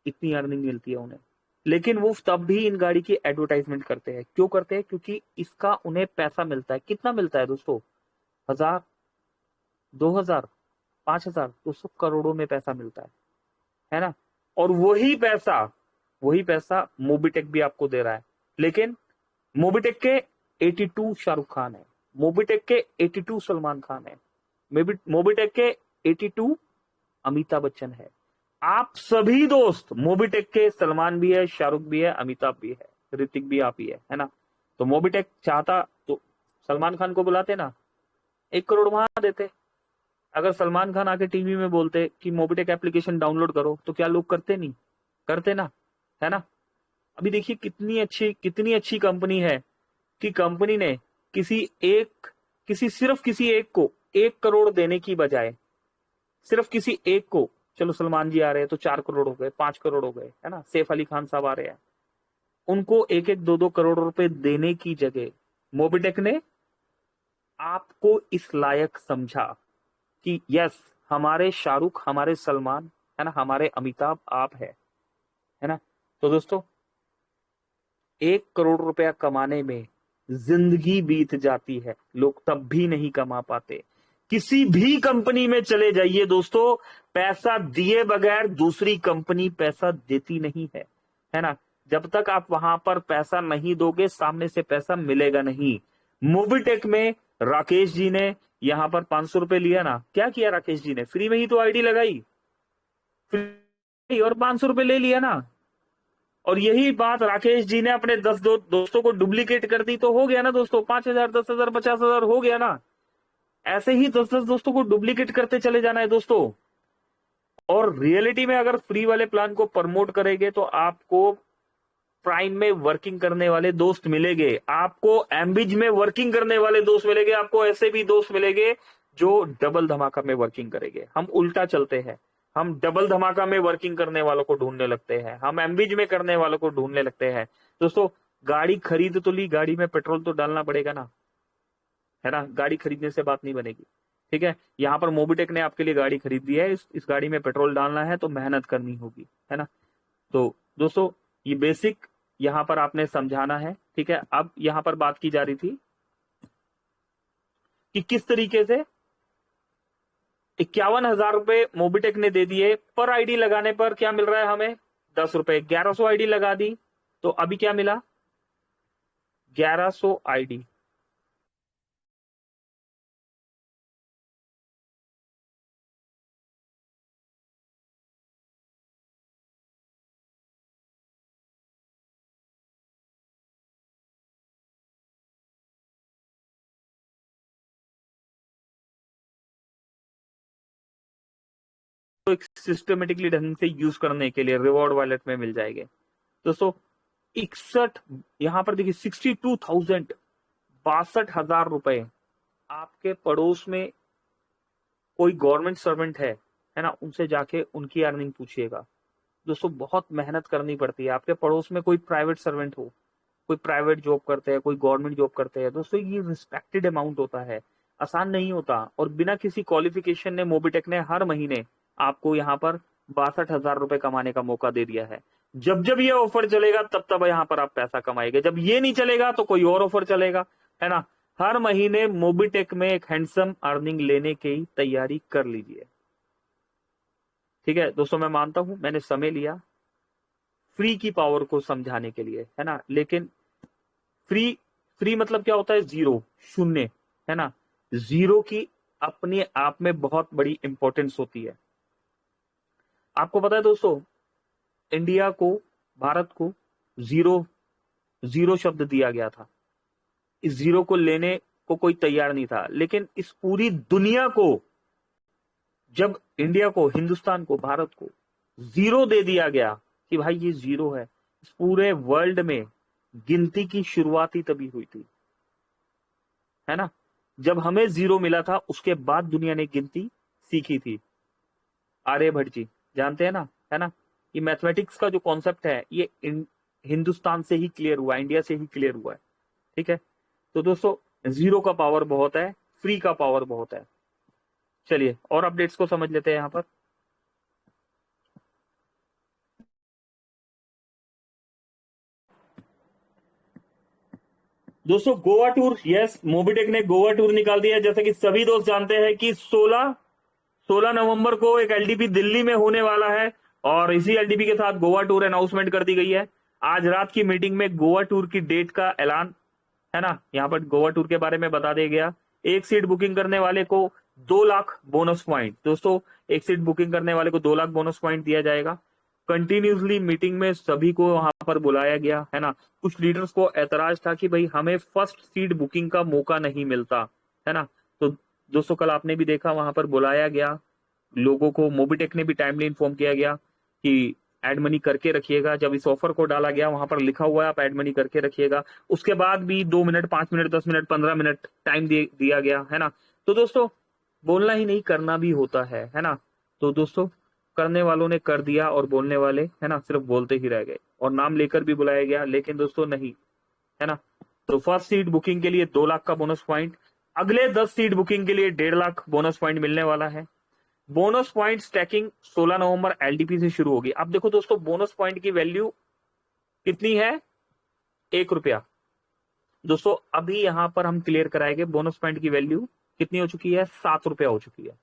S2: इतनी अर्निंग मिलती है उन्हें। लेकिन वो तब भी इन गाड़ी की एडवर्टाइजमेंट करते हैं। क्यों करते हैं, क्योंकि इसका उन्हें पैसा मिलता है। कितना मिलता है दोस्तों, 1000, 2000, 5000, दोस्तों करोड़ों में पैसा मिलता है ना। और वही पैसा मोबिटेक भी आपको दे रहा है। लेकिन मोबीटेक के 82 शाहरुख खान है, मोबीटेक के 82 सलमान खान है, मोबीटेक के 82 अमिताभ बच्चन है। आप सभी दोस्त मोबीटेक के, सलमान भी है, शाहरुख भी है, अमिताभ भी है, ऋतिक भी आप ही है ना। तो मोबीटेक चाहता तो सलमान खान को बुलाते ना, 1 करोड़ वहां देते। अगर सलमान खान आके टीवी में बोलते कि मोबीटेक एप्लीकेशन डाउनलोड करो, तो क्या लोग करते? नहीं करते ना, है ना। अभी देखिए कितनी अच्छी कंपनी है कि कंपनी ने सिर्फ किसी एक को 1 करोड़ देने की बजाय, सिर्फ किसी एक को, चलो सलमान जी आ रहे हैं तो 4 करोड़ हो गए, 5 करोड़ हो गए, है ना, सैफ अली खान साहब आ रहे हैं, उनको 1-1, 2-2 करोड़ रुपए देने की जगह मोबीटेक ने आपको इस लायक समझा कि यस, हमारे शाहरुख, हमारे सलमान, है ना, हमारे अमिताभ आप है ना। तो दोस्तों, 1 करोड़ रुपया कमाने में जिंदगी बीत जाती है, लोग तब भी नहीं कमा पाते। किसी भी कंपनी में चले जाइए दोस्तों, पैसा दिए बगैर दूसरी कंपनी पैसा देती नहीं है ना। जब तक आप वहां पर पैसा नहीं दोगे, सामने से पैसा मिलेगा नहीं। मोबीटेक में राकेश जी ने यहां पर 500 रुपए लिया ना, क्या किया राकेश जी ने? फ्री में ही तो आईडी लगाई, फ्री, और 500 रुपए ले लिया ना। और यही बात राकेश जी ने अपने 10 दोस्तों को डुप्लीकेट कर दी, तो हो गया ना दोस्तों, 5,000, 10,000, 50,000 हो गया ना। ऐसे ही 10-10 दोस्तों को डुप्लीकेट करते चले जाना है दोस्तों। और रियलिटी में अगर फ्री वाले प्लान को प्रमोट करेंगे तो आपको प्राइम में वर्किंग करने वाले दोस्त मिलेंगे, आपको एम्बिज में वर्किंग करने वाले दोस्त मिलेंगे, आपको ऐसे भी दोस्त मिलेंगे जो डबल धमाका में वर्किंग करेंगे। हम उल्टा चलते हैं, हम डबल धमाका में वर्किंग करने वालों को ढूंढने लगते हैं, हम एम्बिज में करने वालों को ढूंढने लगते हैं। दोस्तों, गाड़ी खरीद तो ली, गाड़ी में पेट्रोल तो डालना पड़ेगा ना, है ना। गाड़ी खरीदने से बात नहीं बनेगी, ठीक है। यहाँ पर मोबीटेक ने आपके लिए गाड़ी खरीद दी है, इस गाड़ी में पेट्रोल डालना है तो मेहनत करनी होगी, है ना। तो दोस्तों, ये बेसिक यहाँ पर आपने समझाना है, ठीक है। अब यहाँ पर बात की जा रही थी कि किस तरीके से 51,000 रुपए मोबीटेक ने दे दिए, पर आईडी लगाने पर क्या मिल रहा है हमें? 10 रुपए। 1100 आईडी लगा दी तो अभी क्या मिला? 1100 आईडी। तो एक सिस्टमेटिकली ढंग से यूज करने के लिए रिवॉर्ड वॉलेट में मिल जाएंगे दोस्तों। 61, यहां पर देखिए 62,000, 62,000 रुपए। आपके पड़ोस में कोई गवर्नमेंट सर्वेंट है ना, उनसे जाके उनकी अर्निंग पूछिएगा दोस्तों। बहुत मेहनत करनी पड़ती है। आपके पड़ोस में कोई प्राइवेट सर्वेंट हो, कोई प्राइवेट जॉब करते हैं, कोई गवर्नमेंट जॉब करते हैं दोस्तों, ये रिस्पेक्टेड अमाउंट होता है, आसान नहीं होता। और बिना किसी क्वालिफिकेशन ने मोबीटेक ने हर महीने आपको यहाँ पर 62,000 रुपए कमाने का मौका दे दिया है। जब जब ये ऑफर चलेगा तब तब यहाँ पर आप पैसा कमाएंगे, जब ये नहीं चलेगा तो कोई और ऑफर चलेगा, है ना। हर महीने मोबीटेक में एक हैंडसम अर्निंग लेने की तैयारी कर लीजिए, ठीक है दोस्तों। मैं मानता हूं मैंने समय लिया फ्री की पावर को समझाने के लिए, है ना, लेकिन फ्री मतलब क्या होता है? जीरो, शून्य, है ना। जीरो की अपने आप में बहुत बड़ी इंपॉर्टेंस होती है। आपको पता है दोस्तों, इंडिया को, भारत को जीरो शब्द दिया गया था। इस जीरो को लेने को कोई तैयार नहीं था, लेकिन इस पूरी दुनिया को, जब इंडिया को, हिंदुस्तान को, भारत को जीरो दे दिया गया कि भाई ये जीरो है, इस पूरे वर्ल्ड में गिनती की शुरुआत ही तभी हुई थी, है ना। जब हमें जीरो मिला था उसके बाद दुनिया ने गिनती सीखी थी। आर्यभट्ट जी जानते हैं ना, है ना। ये मैथमेटिक्स का जो कॉन्सेप्ट है ये हिंदुस्तान से ही क्लियर हुआ, इंडिया से ही क्लियर हुआ है, ठीक है। तो दोस्तों, जीरो का पावर बहुत है, फ्री का पावर बहुत है। चलिए और अपडेट्स को समझ लेते हैं यहां पर। दोस्तों, गोवा टूर, यस, मोबीटेक ने गोवा टूर निकाल दिया। जैसे कि सभी दोस्त जानते हैं कि 16 नवंबर को एक एलडीपी दिल्ली में होने वाला है, और इसी एलडीपी के साथ गोवा टूर अनाउंसमेंट कर दी गई है। आज रात की मीटिंग में गोवा टूर की डेट का ऐलान है ना। यहाँ पर गोवा टूर के बारे में बता दिया गया। एक सीट बुकिंग करने वाले को 2 लाख बोनस पॉइंट। दोस्तों एक सीट बुकिंग करने वाले को 2 लाख बोनस पॉइंट दिया जाएगा। कंटिन्यूसली मीटिंग में सभी को वहां पर बुलाया गया, है ना। कुछ लीडर्स को ऐतराज था कि भाई हमें फर्स्ट सीट बुकिंग का मौका नहीं मिलता, है ना। तो दोस्तों कल आपने भी देखा वहां पर बुलाया गया लोगों को। मोबिटेक ने भी टाइमली इन्फॉर्म किया गया कि एड मनी करके रखिएगा। जब इस ऑफर को डाला गया वहां पर लिखा हुआ है आप एड मनी करके रखिएगा। उसके बाद भी 2 minute, 5 minute, 10 minute, 15 minute time दिया गया, है ना। तो दोस्तों बोलना ही नहीं, करना भी होता है ना। तो दोस्तों करने वालों ने कर दिया और बोलने वाले, है ना, सिर्फ बोलते ही रह गए। और नाम लेकर भी बुलाया गया, लेकिन दोस्तों नहीं, है ना। तो फर्स्ट सीट बुकिंग के लिए 2 लाख का बोनस पॉइंट, अगले 10 सीट बुकिंग के लिए 1.5 लाख बोनस पॉइंट मिलने वाला है। बोनस पॉइंट स्टैकिंग 16 नवंबर एलडीपी से शुरू होगी। अब देखो दोस्तों बोनस पॉइंट की वैल्यू कितनी है, 1 रुपया। दोस्तों अभी यहां पर हम क्लियर कराएंगे बोनस पॉइंट की वैल्यू कितनी हो चुकी है, 7 रुपया हो चुकी है,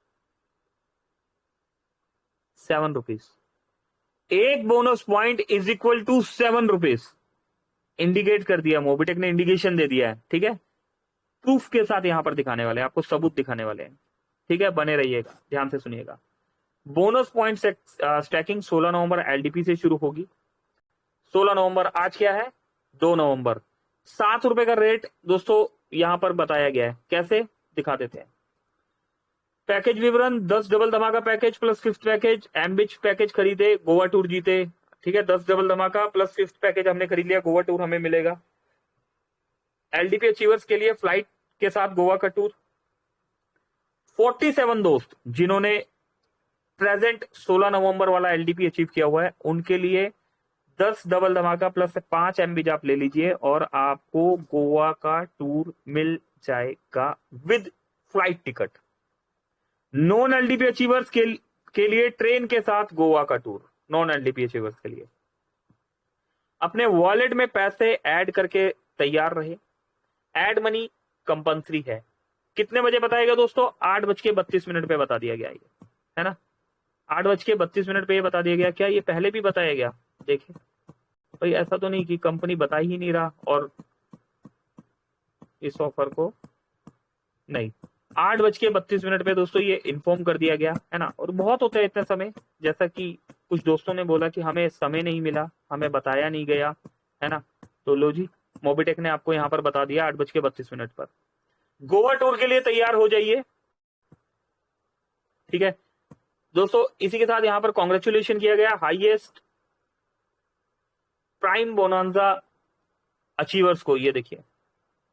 S2: 7 रुपीज। एक bonus point is equal to 7 rupees. Indicate कर दिया, मोबिटेक ने इंडिकेशन दे दिया है, ठीक है। प्रूफ के साथ यहां पर दिखाने वाले हैं, आपको सबूत दिखाने वाले हैं, ठीक है। बने रहिएगा, ध्यान से सुनिएगा। बोनस पॉइंट स्टैकिंग 16 नवंबर एलडीपी से शुरू होगी। 16 नवंबर, आज क्या है, 2 नवंबर। 7 रुपए का रेट दोस्तों यहां पर बताया गया है, कैसे दिखा देते हैं। पैकेज विवरण, 10 डबल धमाका पैकेज प्लस 5th पैकेज। एम्बिच पैकेज खरीदे, गोवा टूर जीते, ठीक है। 10 डबल धमाका प्लस 5th पैकेज हमने खरीद लिया, गोवा टूर हमें मिलेगा। एलडीपी अचीवर्स के लिए फ्लाइट के साथ गोवा का टूर। 47 दोस्त जिन्होंने प्रेजेंट 16 नवंबर वाला एलडीपी अचीव किया हुआ है, उनके लिए 10 डबल धमाका प्लस 5 एमबीज आप ले लीजिए और आपको गोवा का टूर मिल जाएगा with flight ticket. Non LDP achievers के लिए ट्रेन के साथ गोवा का टूर, नॉन एलडीपी अचीवर्स के लिए। अपने वॉलेट में पैसे ऐड करके तैयार रहे। ऐड मनी कंपलसरी है। कितने बजे बताएगा दोस्तों, 8:32 पे बता दिया गया ये, है ना। 8:32 पे ये बता दिया गया। क्या ये पहले भी बताया गया, देखिए भाई, ऐसा तो नहीं कि कंपनी बता ही नहीं रहा और इस ऑफर को नहीं। 8:32 पे दोस्तों ये इन्फॉर्म कर दिया गया, है ना। और बहुत होता है इतने समय, जैसा कि कुछ दोस्तों ने बोला कि हमें समय नहीं मिला, हमें बताया नहीं गया, है ना। तो लो जी, मोबिटेक ने आपको यहाँ पर बता दिया 8:32 पर। गोवा टूर के लिए तैयार हो जाइए, ठीक है दोस्तों। इसी के साथ यहां पर कॉन्ग्रेचुलेशन किया गया हाईएस्ट प्राइम बोनांजा अचीवर्स को। ये देखिए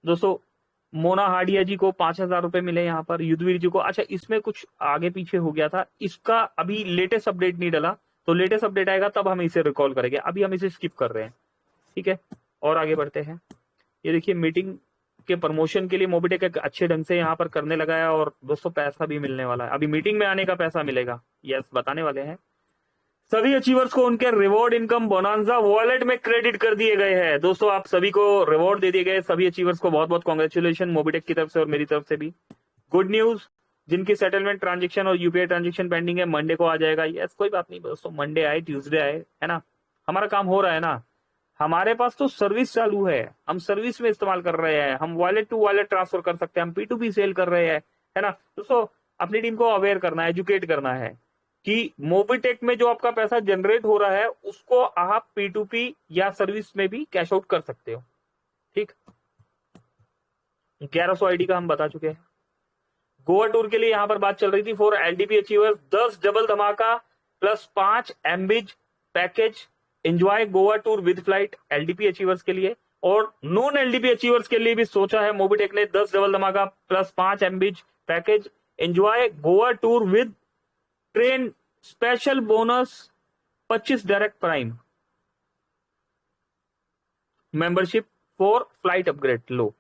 S2: दोस्तों, मोना हाडिया जी को 5,000 रुपए मिले यहाँ पर, युद्धवीर जी को। अच्छा, इसमें कुछ आगे पीछे हो गया था, इसका अभी लेटेस्ट अपडेट नहीं डला, तो लेटेस्ट अपडेट आएगा तब हम इसे रिकॉल करेंगे, अभी हम इसे स्किप कर रहे हैं, ठीक है। और आगे बढ़ते हैं। ये देखिए मीटिंग के प्रमोशन के लिए मोबिटेक एक अच्छे ढंग से यहाँ पर करने लगा है और दोस्तों पैसा भी मिलने वाला है। अभी मीटिंग में आने का पैसा मिलेगा, यस बताने वाले हैं। सभी अचीवर्स को उनके रिवॉर्ड इनकम बोनांजा वॉलेट में क्रेडिट कर दिए गए हैं। दोस्तों आप सभी को रिवॉर्ड दे दिए गए, सभी अचीवर्स को बहुत बहुत कॉन्ग्रेचुलेशन मोबिटेक की तरफ से और मेरी तरफ से भी। गुड न्यूज, जिनकी सेटलमेंट ट्रांजेक्शन और यूपीआई ट्रांजेक्शन पेंडिंग है, मंडे को आ जाएगा। यस कोई बात नहीं दोस्तों, मंडे आए ट्यूसडे आए, है ना, हमारा काम हो रहा है ना। हमारे पास तो सर्विस चालू है, हम सर्विस में इस्तेमाल कर रहे हैं, हम वॉलेट टू वॉलेट ट्रांसफर कर सकते हैं, हम P2P सेल कर रहे हैं, है ना। दोस्तों अपनी टीम को अवेयर करना है, एजुकेट करना है कि मोबिटेक में जो आपका पैसा जनरेट हो रहा है उसको आप P2P या सर्विस में भी कैश आउट कर सकते हो, ठीक। 1100 आईडी का हम बता चुके हैं। गोवा टूर के लिए यहां पर बात चल रही थी। फॉर एलडीपी अचीवर्स 10 डबल धमाका plus 5 MBs package, enjoy Goa tour with flight LDP achievers के लिए। और नॉन एलडीपी अचीवर्स के लिए भी सोचा है मोबिटेक ने 10 डबल धमाका plus 5 MBs package, enjoy Goa tour with train, special bonus 25 direct prime membership for flight upgrade. लो,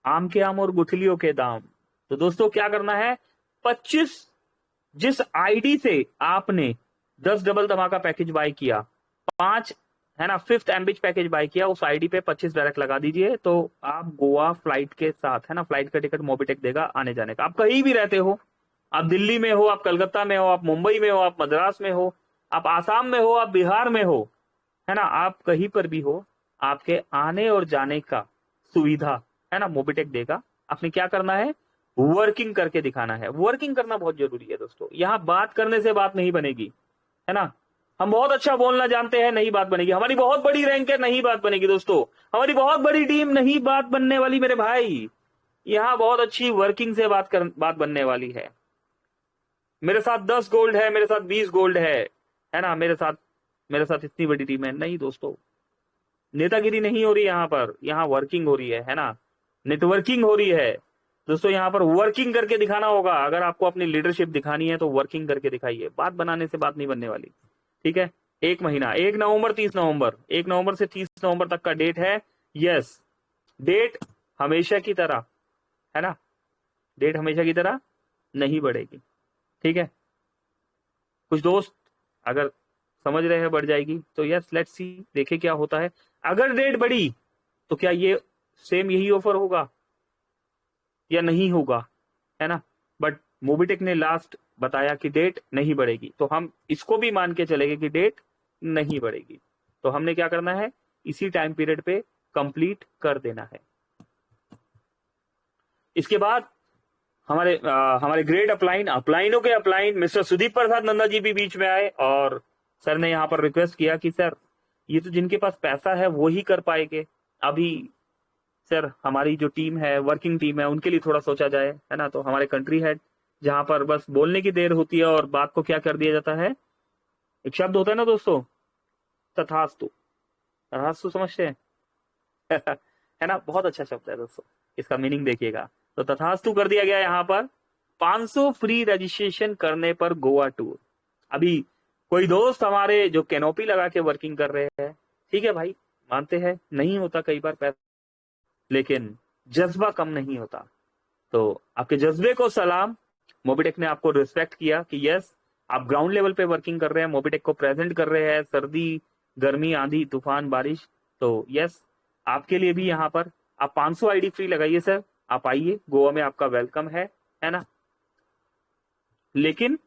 S2: आम के आम और गुठलियों के दाम। तो दोस्तों क्या करना है, 25 जिस आईडी से आपने 10 डबल धमाका पैकेज बाय किया, 5 है ना 5th एमबीज पैकेज बाय किया, उस आईडी पे 25 डायरेक्ट लगा दीजिए, तो आप गोवा फ्लाइट के साथ, है ना, फ्लाइट का टिकट मोबिटेक देगा आने जाने का। आप कहीं भी रहते हो, आप दिल्ली में हो, आप कलकत्ता में हो, आप मुंबई में हो, आप मद्रास में हो, आप आसाम में हो, आप बिहार में हो, है ना, आप कहीं पर भी हो, आपके आने और जाने का सुविधा, है ना, मोबिटेक देगा। आपने क्या करना है, वर्किंग करके दिखाना है। वर्किंग करना बहुत जरूरी है दोस्तों। यहाँ बात करने से बात नहीं बनेगी, है ना। हम बहुत अच्छा बोलना जानते हैं, नहीं बात बनेगी। हमारी बहुत बड़ी रैंक है, नहीं बात बनेगी दोस्तों। हमारी बहुत बड़ी टीम, नहीं बात बनने वाली मेरे भाई। यहाँ बहुत अच्छी वर्किंग से बात बनने वाली है। मेरे साथ 10 गोल्ड है, मेरे साथ 20 गोल्ड है ना, मेरे साथ इतनी बड़ी टीम है, नहीं दोस्तों। नेतागिरी नहीं हो रही यहाँ पर, यहाँ वर्किंग हो रही है ना, नेटवर्किंग हो रही है दोस्तों। यहाँ पर वर्किंग करके दिखाना होगा। अगर आपको अपनी लीडरशिप दिखानी है तो वर्किंग करके दिखाइए। बात बनाने से बात नहीं बनने वाली, ठीक है। 1 महीना, 1 नवंबर 30 नवंबर, 1 नवंबर से 30 नवंबर तक का डेट है। यस, डेट हमेशा की तरह, है ना, डेट हमेशा की तरह नहीं बढ़ेगी, ठीक है। कुछ दोस्त अगर समझ रहे हैं बढ़ जाएगी तो यस, लेट्स सी, देखे क्या होता है। अगर डेट बढ़ी तो क्या ये सेम यही ऑफर होगा या नहीं होगा, है ना। बट मोबिटेक ने लास्ट बताया कि डेट नहीं बढ़ेगी, तो हम इसको भी मान के चलेंगे कि डेट नहीं बढ़ेगी। तो हमने क्या करना है, इसी टाइम पीरियड पे कंप्लीट कर देना है। इसके बाद हमारे ग्रेट अपलाइनों के अपलाइन मिस्टर सुदीप प्रसाद नंदा जी भी बीच में आए, और सर ने यहाँ पर रिक्वेस्ट किया कि सर ये तो जिनके पास पैसा है वो ही कर पाएंगे अभी, सर हमारी जो टीम है, वर्किंग टीम है, उनके लिए थोड़ा सोचा जाए, है ना। तो हमारे कंट्री हेड, जहां पर बस बोलने की देर होती है और बात को क्या कर दिया जाता है, एक शब्द होता है ना दोस्तों, तथास्तु। तथास्तु समझते हैं है ना, बहुत अच्छा शब्द है दोस्तों, इसका मीनिंग देखिएगा। तो तथास्तु कर दिया गया यहाँ पर। 500 फ्री रजिस्ट्रेशन करने पर गोवा टूर। अभी कोई दोस्त हमारे जो कैनोपी लगा के वर्किंग कर रहे हैं, ठीक है भाई, मानते हैं नहीं होता कई बार पैसा, लेकिन जज्बा कम नहीं होता। तो आपके जज्बे को सलाम। मोबिटेक ने आपको रिस्पेक्ट किया कि यस, आप ग्राउंड लेवल पे वर्किंग कर रहे हैं, मोबिटेक को प्रेजेंट कर रहे हैं, सर्दी गर्मी आंधी तूफान बारिश। तो यस, आपके लिए भी यहाँ पर आप 500 आईडी फ्री लगाइए सर, आप आइए, गोवा में आपका वेलकम है ना। लेकिन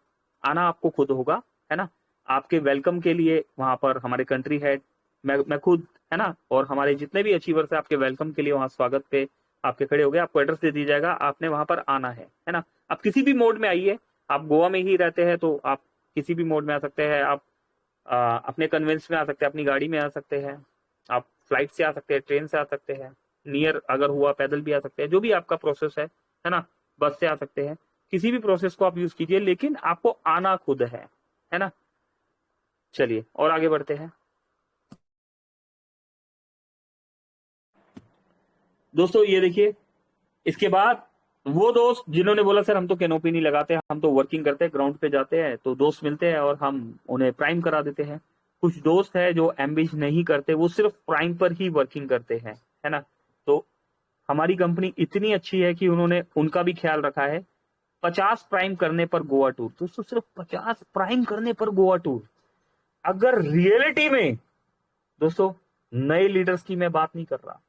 S2: आना आपको खुद होगा, है ना। आपके वेलकम के लिए वहां पर हमारे कंट्री हेड, मैं खुद, है ना, और हमारे जितने भी अचीवर्स है, आपके वेलकम के लिए वहां स्वागत पे आपके खड़े हो गए। आपको एड्रेस दे दिया जाएगा, आपने वहां पर आना है ना। आप किसी भी मोड में आइए, आप गोवा में ही रहते हैं तो आप किसी भी मोड में आ सकते हैं। आप अपने कन्वेंस में आ सकते हैं, अपनी गाड़ी में आ सकते हैं, आप फ्लाइट से आ सकते हैं, ट्रेन से आ सकते हैं, नियर अगर हुआ पैदल भी आ सकते हैं, जो भी आपका प्रोसेस है ना, बस से आ सकते हैं। किसी भी प्रोसेस को आप यूज कीजिए, लेकिन आपको आना खुद है ना। चलिए और आगे बढ़ते हैं दोस्तों। ये देखिए, इसके बाद वो दोस्त जिन्होंने बोला सर हम तो कैनोपी नहीं लगाते, हम तो वर्किंग करते हैं, ग्राउंड पे जाते हैं तो दोस्त मिलते हैं और हम उन्हें प्राइम करा देते हैं। कुछ दोस्त है जो एम्बिश नहीं करते, वो सिर्फ प्राइम पर ही वर्किंग करते हैं, है ना। तो हमारी कंपनी इतनी अच्छी है कि उन्होंने उनका भी ख्याल रखा है। 50 प्राइम करने पर गोवा टूर, दोस्तों सिर्फ 50 प्राइम करने पर गोवा टूर। अगर रियलिटी में दोस्तों, नए लीडर्स की मैं बात नहीं कर रहा,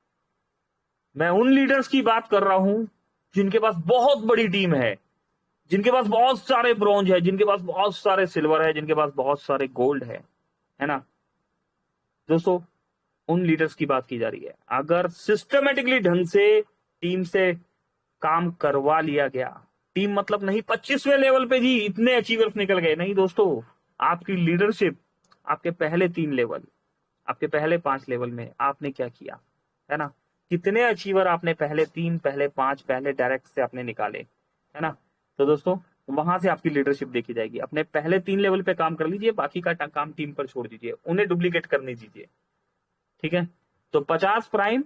S2: मैं उन लीडर्स की बात कर रहा हूं जिनके पास बहुत बड़ी टीम है, जिनके पास बहुत सारे ब्रॉन्ज है, जिनके पास बहुत सारे सिल्वर है, जिनके पास बहुत सारे गोल्ड है ना दोस्तों। उन लीडर्स की बात की जा रही है। अगर सिस्टमेटिकली ढंग से टीम से काम करवा लिया गया, टीम मतलब नहीं 25वें लेवल पे जी इतने अचीवर्स निकल गए, नहीं दोस्तों। आपकी लीडरशिप, आपके पहले 3 लेवल, आपके पहले 5 लेवल में आपने क्या किया, है ना। कितने अचीवर आपने पहले 3, पहले 5, पहले डायरेक्ट से आपने निकाले, है ना। तो दोस्तों वहां से आपकी लीडरशिप देखी जाएगी। अपने पहले 3 लेवल पे काम कर लीजिए, बाकी का काम टीम पर छोड़ दीजिए, उन्हें डुप्लीकेट करने दीजिए, ठीक है। तो 50 प्राइम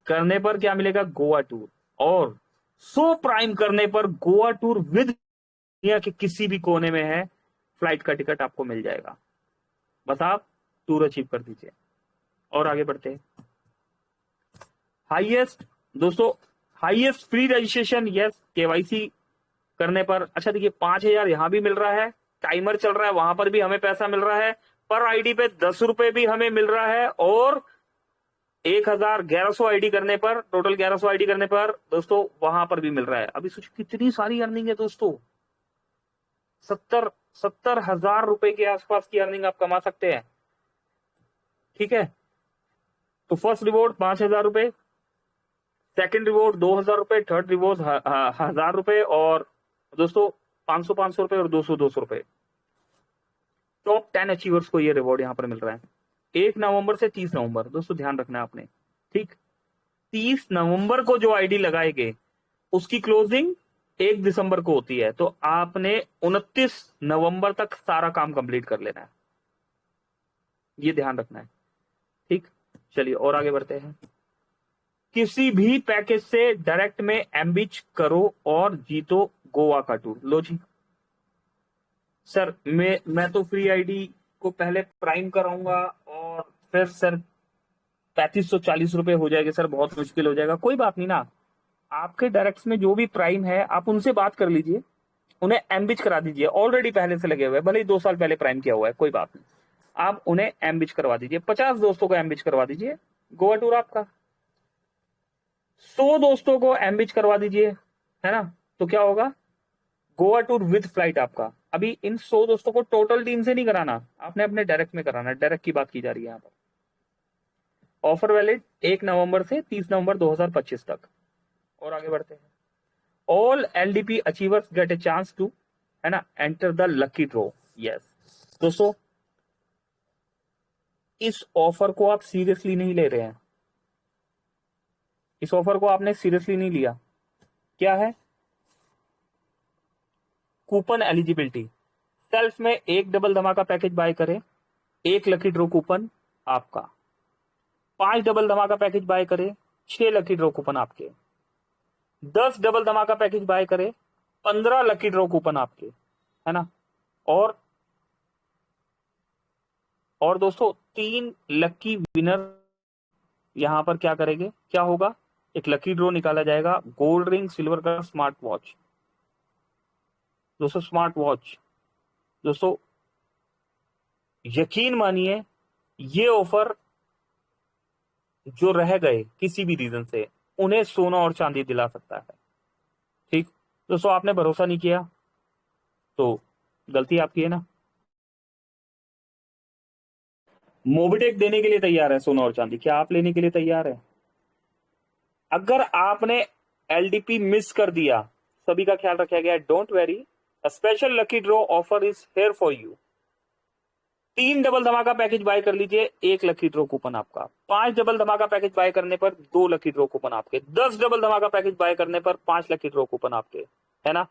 S2: करने पर क्या मिलेगा, गोवा टूर, और 100 प्राइम करने पर गोवा टूर विद दुनिया के किसी भी कोने में है, फ्लाइट का टिकट आपको मिल जाएगा। बस आप टूर अचीव कर दीजिए। और आगे बढ़ते हैं। हाईएस्ट दोस्तों, highest free registration, yes, KYC करने पर। अच्छा देखिए, 5000 यहां भी मिल रहा है, टाइमर चल रहा है, वहां पर भी हमें पैसा मिल रहा है, पर आईडी पे 10 रुपए भी हमें मिल रहा है, और 1100 आईडी करने पर, टोटल 1100 आईडी करने पर दोस्तों वहां पर भी मिल रहा है। अभी सोच कितनी सारी अर्निंग है दोस्तों। 70,000 रुपए के आसपास की अर्निंग आप कमा सकते हैं, ठीक है। तो फर्स्ट रिवॉर्ड 5000 रुपए, सेकंड रिवॉर्ड 2000 रुपए, थर्ड रिवॉर्ड 1000 रुपए, और दोस्तों 500 रुपए और 200 रुपए। टॉप 10 अचीवर्स को ये रिवॉर्ड यहाँ पर मिल रहा है 1 नवंबर से 30 नवंबर। दोस्तों ध्यान रखना है आपने, ठीक। 30 नवंबर को जो आईडी लगाएंगे उसकी क्लोजिंग 1 दिसंबर को होती है, तो आपने 29 नवंबर तक सारा काम कंप्लीट कर लेना है, ये ध्यान रखना है, ठीक। चलिए और आगे बढ़ते हैं। किसी भी पैकेज से डायरेक्ट में एम्बिच करो और जीतो गोवा का टूर। लो जी सर, मैं तो फ्री आईडी को पहले प्राइम कराऊंगा और फिर सर 3540 रुपए हो जाएगा सर, बहुत मुश्किल हो जाएगा। कोई बात नहीं ना, आपके डायरेक्ट में जो भी प्राइम है आप उनसे बात कर लीजिए, उन्हें एम्बिच करा दीजिए। ऑलरेडी पहले से लगे हुए हैं, भले ही 2 साल पहले प्राइम किया हुआ है, कोई बात नहीं, आप उन्हें एम्बिच करवा दीजिए। 50 दोस्तों को एम्बिच करवा दीजिए, गोवा टूर आपका। 100 दोस्तों को एम्बिच करवा दीजिए, है ना, तो क्या होगा, गोवा टूर विद फ्लाइट आपका। अभी इन 100 दोस्तों को टोटल टीम से नहीं कराना, आपने अपने डायरेक्ट में कराना, डायरेक्ट की बात की जा रही है यहाँ पर। ऑफर वैलिड 1 नवंबर से 30 नवंबर 2025 तक। और आगे बढ़ते हैं। All LDP achievers get a chance to, है ना, enter the lucky draw. Yes दोस्तों, इस ऑफर को आप सीरियसली नहीं ले रहे हैं, इस ऑफर को आपने सीरियसली नहीं लिया। क्या है, कूपन एलिजिबिलिटी। सेल्फ में 1 डबल धमाका पैकेज बाय करें, 1 लकी ड्रॉ कूपन आपका। 5 डबल धमाका पैकेज बाय करें, 6 लकी ड्रॉ कूपन आपके। 10 डबल धमाका पैकेज बाय करें, 15 लकी ड्रॉ कूपन आपके, है ना। और दोस्तों 3 लकी विनर यहां पर क्या करेंगे, क्या होगा, एक लकी ड्रॉ निकाला जाएगा, गोल्ड रिंग, सिल्वर का स्मार्ट वॉच। दोस्तों स्मार्ट वॉच, दोस्तों यकीन मानिए ये ऑफर जो रह गए किसी भी रीजन से, उन्हें सोना और चांदी दिला सकता है, ठीक। दोस्तों आपने भरोसा नहीं किया तो गलती आपकी है ना। मोबिटेक देने के लिए तैयार है सोना और चांदी, क्या आप लेने के लिए तैयार है? अगर आपने एलडीपी मिस कर दिया, सभी का ख्याल रखा गया है, don't very, a special lucky draw offer is here for you. 3 double धमाका पैकेज बाय कर लीजिए, 1 लकी ड्रॉ कूपन आपका। 5 डबल धमाका पैकेज बाय करने पर 2 लकी ड्रॉ कूपन आपके। 10 डबल धमाका पैकेज बाय करने पर 5 लकी ड्रॉ कूपन आपके, है ना।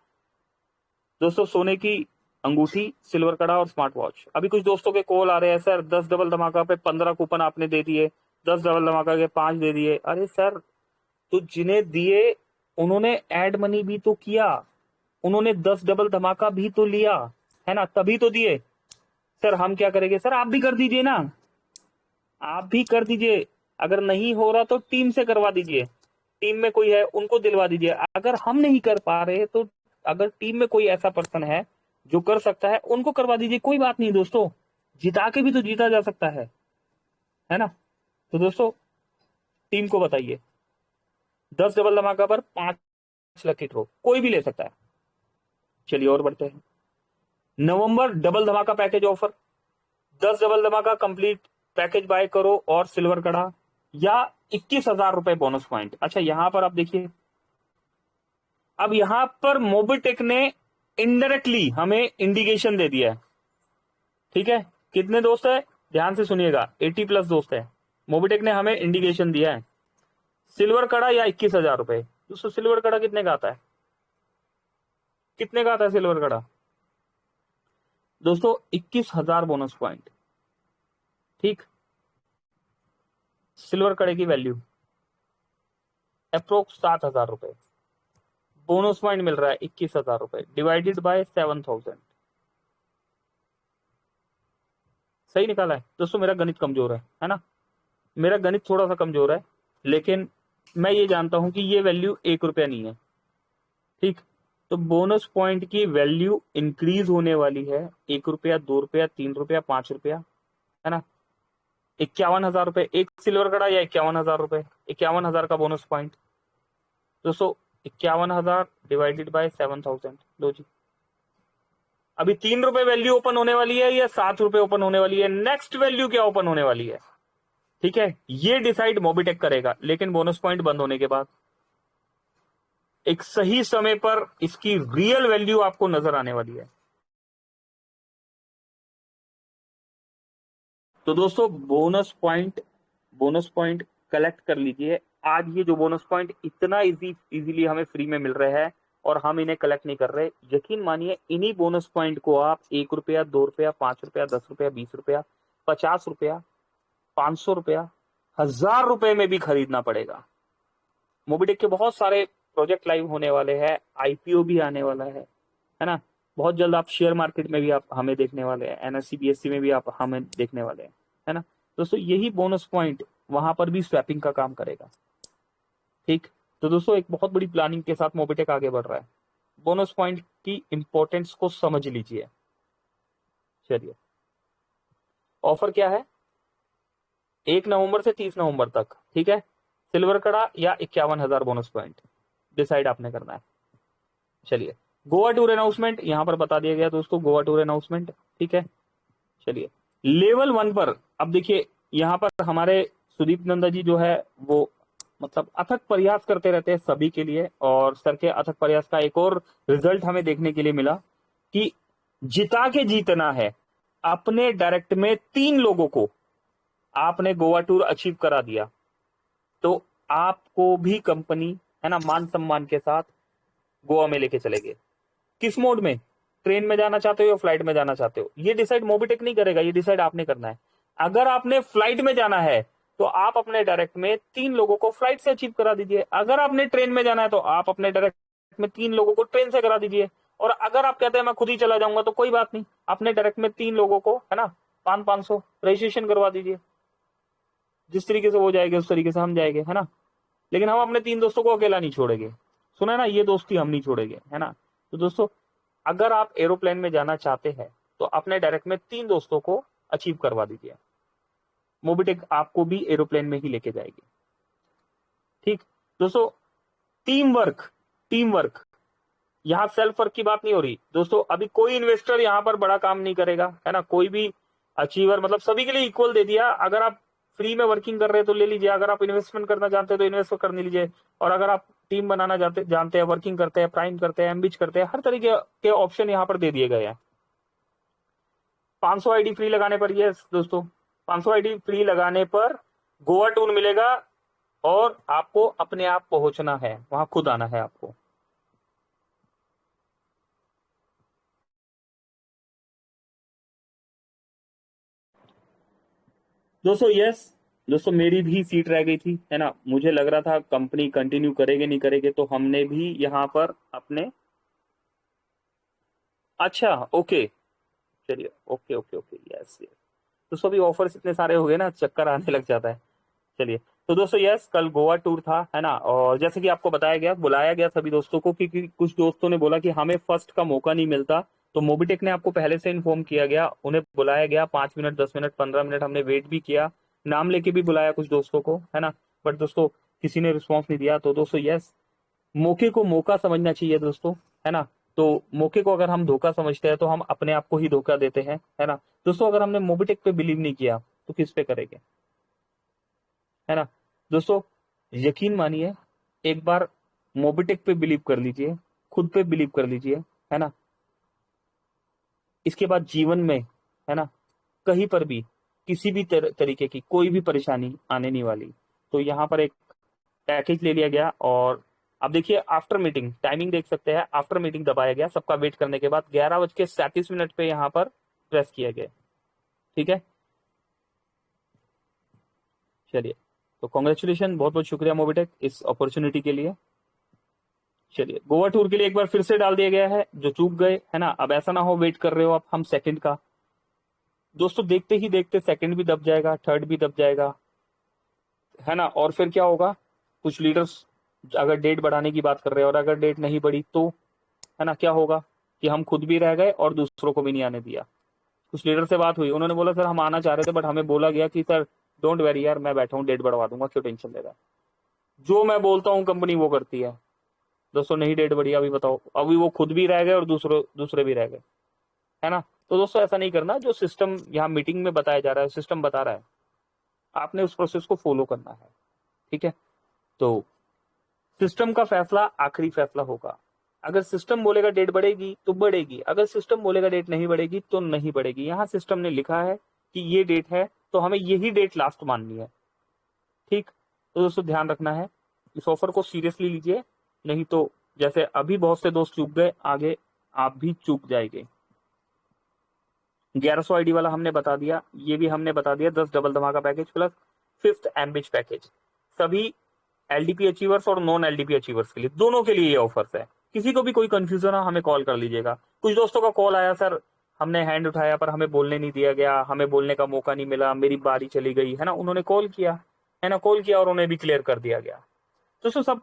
S2: दोस्तों सोने की अंगूठी, सिल्वर कड़ा और स्मार्ट वॉच। अभी कुछ दोस्तों के कॉल आ रहे हैं, सर 10 डबल धमाका पे 15 कूपन आपने दे दिए, 10 डबल धमाका के 5 दे दिए। अरे सर, तो जिन्हें दिए उन्होंने एड मनी भी तो किया, उन्होंने 10 डबल धमाका भी तो लिया, है ना, तभी तो दिए। सर हम क्या करेंगे, सर आप भी कर दीजिए ना, आप भी कर दीजिए। अगर नहीं हो रहा तो टीम से करवा दीजिए, टीम में कोई है उनको दिलवा दीजिए। अगर हम नहीं कर पा रहे तो अगर टीम में कोई ऐसा पर्सन है जो कर सकता है उनको करवा दीजिए, कोई बात नहीं दोस्तों, जिता के भी तो जीता जा सकता है ना। तो दोस्तों टीम को बताइए, 10 डबल धमाका पर 5 लकी ड्रॉ कोई भी ले सकता है। चलिए और बढ़ते हैं। नवंबर डबल धमाका पैकेज ऑफर, 10 डबल धमाका कंप्लीट पैकेज बाय करो और सिल्वर कड़ा या 21,000 रुपए बोनस पॉइंट। अच्छा यहां पर आप देखिए, अब यहां पर मोबिटेक ने इनडायरेक्टली हमें इंडिकेशन दे दिया है, ठीक है। कितने दोस्त है, ध्यान से सुनिएगा, 80+ दोस्त है। मोबिटेक ने हमें इंडिकेशन दिया है, सिल्वर कड़ा या 21,000 रुपए। दोस्तों सिल्वर कड़ा कितने का आता है, कितने का आता है सिल्वर कड़ा? दोस्तों 21,000 बोनस पॉइंट, ठीक। सिल्वर कड़े की वैल्यू अप्रोक्स 7,000 रुपए, बोनस पॉइंट मिल रहा है 21,000 रुपए डिवाइडेड बाय 7,000। सही निकाला है दोस्तों, मेरा गणित कमजोर है ना, मेरा गणित थोड़ा सा कमजोर है, लेकिन मैं ये जानता हूं कि ये वैल्यू 1 रुपया नहीं है, ठीक। तो बोनस पॉइंट की वैल्यू इंक्रीज होने वाली है, 1 रुपया, 2 रुपया, 3 रुपया, 5 रुपया, है ना। 51,000 रुपए एक सिल्वर कड़ा या 51,000 रुपए, 51,000 का बोनस पॉइंट। दोस्तों 51,000 डिवाइडेड बाय 7,000, लो जी। अभी 3 रुपए वैल्यू ओपन होने वाली है या 7 रुपए ओपन होने वाली है, नेक्स्ट वैल्यू क्या ओपन होने वाली है, ठीक है, ये डिसाइड मोबिटेक करेगा, लेकिन बोनस पॉइंट बंद होने के बाद। एक सही समय पर इसकी रियल वैल्यू आपको नजर आने वाली है। तो दोस्तों बोनस पॉइंट कलेक्ट कर लीजिए। आज ये जो बोनस पॉइंट इतना इजीली हमें फ्री में मिल रहा है और हम इन्हें कलेक्ट नहीं कर रहे, यकीन मानिए इन्हीं बोनस पॉइंट को आप 1 रुपया, 2 रुपया, 5 रुपया, 10 रुपया, 20 रुपया, 50 रुपया, 500 रुपया, 1000 रुपए में भी खरीदना पड़ेगा। मोबिटेक के बहुत सारे प्रोजेक्ट लाइव होने वाले हैं, आईपीओ भी आने वाला है ना। बहुत जल्द आप शेयर मार्केट में भी आप हमें देखने वाले हैं, एनएससी बीएससी में भी आप हमें देखने वाले हैं, है ना। दोस्तों यही बोनस पॉइंट वहां पर भी स्वैपिंग का काम करेगा। ठीक, तो दोस्तों एक बहुत बड़ी प्लानिंग के साथ मोबिटेक आगे बढ़ रहा है। बोनस पॉइंट की इंपॉर्टेंस को समझ लीजिए। चलिए, ऑफर क्या है? 1 नवंबर से 30 नवंबर तक, ठीक है। सिल्वर कड़ा या 51,000 बोनस पॉइंट, डिसाइड आपने करना है। चलिए, गोवा टूर अनाउंसमेंट यहां पर बता दिया गया दोस्तों, गोवा टूर अनाउंसमेंट, ठीक है। चलिए, लेवल 1 पर अब देखिए, यहां पर हमारे सुदीप नंदा जी जो है वो मतलब अथक प्रयास करते रहते हैं सभी के लिए, और सर के अथक प्रयास का एक और रिजल्ट हमें देखने के लिए मिला कि जिता के जीतना है। अपने डायरेक्ट में 3 लोगों को आपने गोवा टूर अचीव करा दिया, तो आपको भी कंपनी, है ना, मान सम्मान के साथ गोवा में लेके चलेंगे। किस मोड में? ट्रेन में जाना चाहते हो या फ्लाइट में जाना चाहते हो, ये डिसाइड मोबिटेक नहीं करेगा, ये डिसाइड आपने करना है। अगर आपने फ्लाइट में जाना है तो आप अपने डायरेक्ट में 3 लोगों को फ्लाइट से अचीव करा दीजिए। अगर आपने ट्रेन में जाना है तो आप अपने डायरेक्ट में 3 लोगों को ट्रेन से करा दीजिए। और अगर आप कहते हैं मैं खुद ही चला जाऊंगा तो कोई बात नहीं, अपने डायरेक्ट में 3 लोगों को, है ना, 500 रजिस्ट्रेशन करवा दीजिए। जिस तरीके से वो जाएंगे उस तरीके से हम जाएंगे, है ना। लेकिन हम अपने 3 दोस्तों को अकेला नहीं छोड़ेंगे, सुना है ना, ये दोस्ती हम नहीं छोड़ेंगे, है ना। तो दोस्तों अगर आप एरोप्लेन में जाना चाहते हैं तो अपने डायरेक्ट में 3 दोस्तों को अचीव करवा दीजिए, मोबिटेक आपको भी एरोप्लेन में ही लेके जाएगी। ठीक दोस्तों, टीम वर्क, यहां सेल्फ वर्क की बात नहीं हो रही दोस्तों। अभी कोई इन्वेस्टर यहां पर बड़ा काम नहीं करेगा, है ना, कोई भी अचीवर, मतलब सभी के लिए इक्वल दे दिया। अगर आप फ्री में वर्किंग कर रहे हैं तो ले लीजिए, अगर आप इन्वेस्टमेंट करना जानते हैं तो इन्वेस्ट कर लीजिए, और अगर आप टीम बनाना जानते हैं, वर्किंग करते हैं, प्राइम करते हैं, एम्बिच करते हैं, हर तरीके के ऑप्शन यहाँ पर दे दिए गए हैं। 500 आईडी फ्री लगाने पर, ये दोस्तों 500 आईडी फ्री लगाने पर गोवा टूर मिलेगा, और आपको अपने आप पहुंचना है, वहां खुद आना है आपको। दोस्तों यस, दोस्तों मेरी भी सीट रह गई थी, है ना। मुझे लग रहा था कंपनी कंटिन्यू करेगी नहीं करेगी, तो हमने भी यहाँ पर अपने, अच्छा ओके, चलिए okay okay okay, yes yes. दोस्तों अभी ऑफर्स इतने सारे हो गए ना, चक्कर आने लग जाता है। चलिए, तो दोस्तों यस, कल गोवा टूर था, है ना। और जैसे कि आपको बताया गया, बुलाया गया सभी दोस्तों को, क्योंकि कुछ दोस्तों ने बोला कि हमें फर्स्ट का मौका नहीं मिलता, तो मोबिटेक ने आपको पहले से इन्फॉर्म किया गया, उन्हें बुलाया गया। 5 मिनट, 10 मिनट, 15 मिनट हमने वेट भी किया, नाम लेके भी बुलाया कुछ दोस्तों को, है ना। बट दोस्तों किसी ने रिस्पॉन्स नहीं दिया। तो दोस्तों यस, मौके को मौका समझना चाहिए दोस्तों, है ना। तो मौके को अगर हम धोखा समझते हैं तो हम अपने आप को ही धोखा देते हैं, है ना। दोस्तों अगर हमने मोबिटेक पे बिलीव नहीं किया तो किस पे करेंगे, है ना। दोस्तों यकीन मानिए, एक बार मोबिटेक पे बिलीव कर लीजिए, खुद पे बिलीव कर लीजिए, है ना। इसके बाद जीवन में, है ना, कहीं पर भी किसी भी तरीके की कोई भी परेशानी आने नहीं वाली। तो यहाँ पर एक पैकेज ले लिया गया, और अब देखिए आफ्टर मीटिंग टाइमिंग देख सकते हैं, आफ्टर मीटिंग दबाया गया, सबका वेट करने के बाद 11:37 पे यहाँ पर प्रेस किया गया, ठीक है। चलिए, तो कॉन्ग्रेचुलेशन, बहुत बहुत शुक्रिया मोबिटेक इस अपॉर्चुनिटी के लिए। चलिए, गोवा टूर के लिए एक बार फिर से डाल दिया गया है, जो चूक गए, है ना। अब ऐसा ना हो वेट कर रहे हो आप हम सेकंड का, दोस्तों देखते ही देखते सेकंड भी दब जाएगा, थर्ड भी दब जाएगा, है ना। और फिर क्या होगा, कुछ लीडर्स अगर डेट बढ़ाने की बात कर रहे हैं, और अगर डेट नहीं बढ़ी तो, है ना, क्या होगा कि हम खुद भी रह गए और दूसरों को भी नहीं आने दिया। कुछ लीडर से बात हुई, उन्होंने बोला सर हम आना चाह रहे थे, बट हमें बोला गया कि सर डोंट वेरी यार, मैं बैठा हूँ, डेट बढ़वा दूंगा, क्यों टेंशन ले रहा है। जो मैं बोलता हूँ कंपनी वो करती है। दोस्तों नहीं डेट बढ़ी, अभी बताओ, अभी वो खुद भी रह गए और दूसरे भी रह गए, है ना। तो दोस्तों ऐसा नहीं करना, जो सिस्टम यहाँ मीटिंग में बताया जा रहा है, सिस्टम बता रहा है, आपने उस प्रोसेस को फॉलो करना है, ठीक है। तो सिस्टम का फैसला आखिरी फैसला होगा। अगर सिस्टम बोलेगा डेट बढ़ेगी तो बढ़ेगी, अगर सिस्टम बोलेगा डेट नहीं बढ़ेगी तो नहीं बढ़ेगी। यहाँ सिस्टम ने लिखा है कि ये डेट है तो हमें यही डेट लास्ट माननी है। ठीक, तो दोस्तों ध्यान रखना है, इस ऑफर को सीरियसली लीजिए, नहीं तो जैसे अभी बहुत से दोस्त चूक गए, आगे आप भी चूक जाएंगे। 1100 आईडी वाला हमने बता दिया, ये भी हमने बता दिया, 10 डबल धमाका पैकेज प्लस 5th एम्बिच पैकेज, सभी एलडीपी अचीवर्स और नॉन एलडीपी अचीवर्स के लिए, दोनों के लिए ये ऑफर्स है। किसी को भी कोई कंफ्यूजन हो हमें कॉल कर लीजिएगा। कुछ दोस्तों का कॉल आया, सर हमने हैंड उठाया पर हमें बोलने नहीं दिया गया, हमें बोलने का मौका नहीं मिला, मेरी बारी चली गई, है ना, उन्होंने कॉल किया, है ना, कॉल किया और उन्हें भी क्लियर कर दिया गया। दोस्तों सब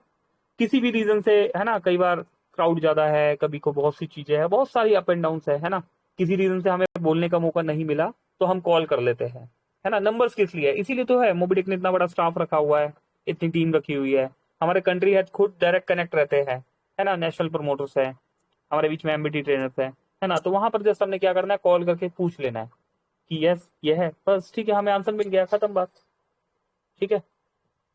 S2: किसी भी रीजन से, है ना, कई बार क्राउड ज्यादा है, कभी को बहुत सी चीजें हैं, बहुत सारी अप एंड डाउन है ना, किसी रीजन से हमें बोलने का मौका नहीं मिला तो हम कॉल कर लेते हैं, है ना। नंबर्स किस लिए है, इसीलिए तो है, मोबिटेक ने इतना बड़ा स्टाफ रखा हुआ है, इतनी टीम रखी हुई है, हमारे कंट्री हेड खुद डायरेक्ट कनेक्ट रहते हैं, है ना, नेशनल प्रमोटर्स है, हमारे बीच में एमबीटी ट्रेनर्स है ना, तो वहां पर जस्ट हमने क्या करना है, कॉल करके पूछ लेना है कि यस ये है, बस ठीक है, हमें आंसर मिल गया, खत्म बात। ठीक है,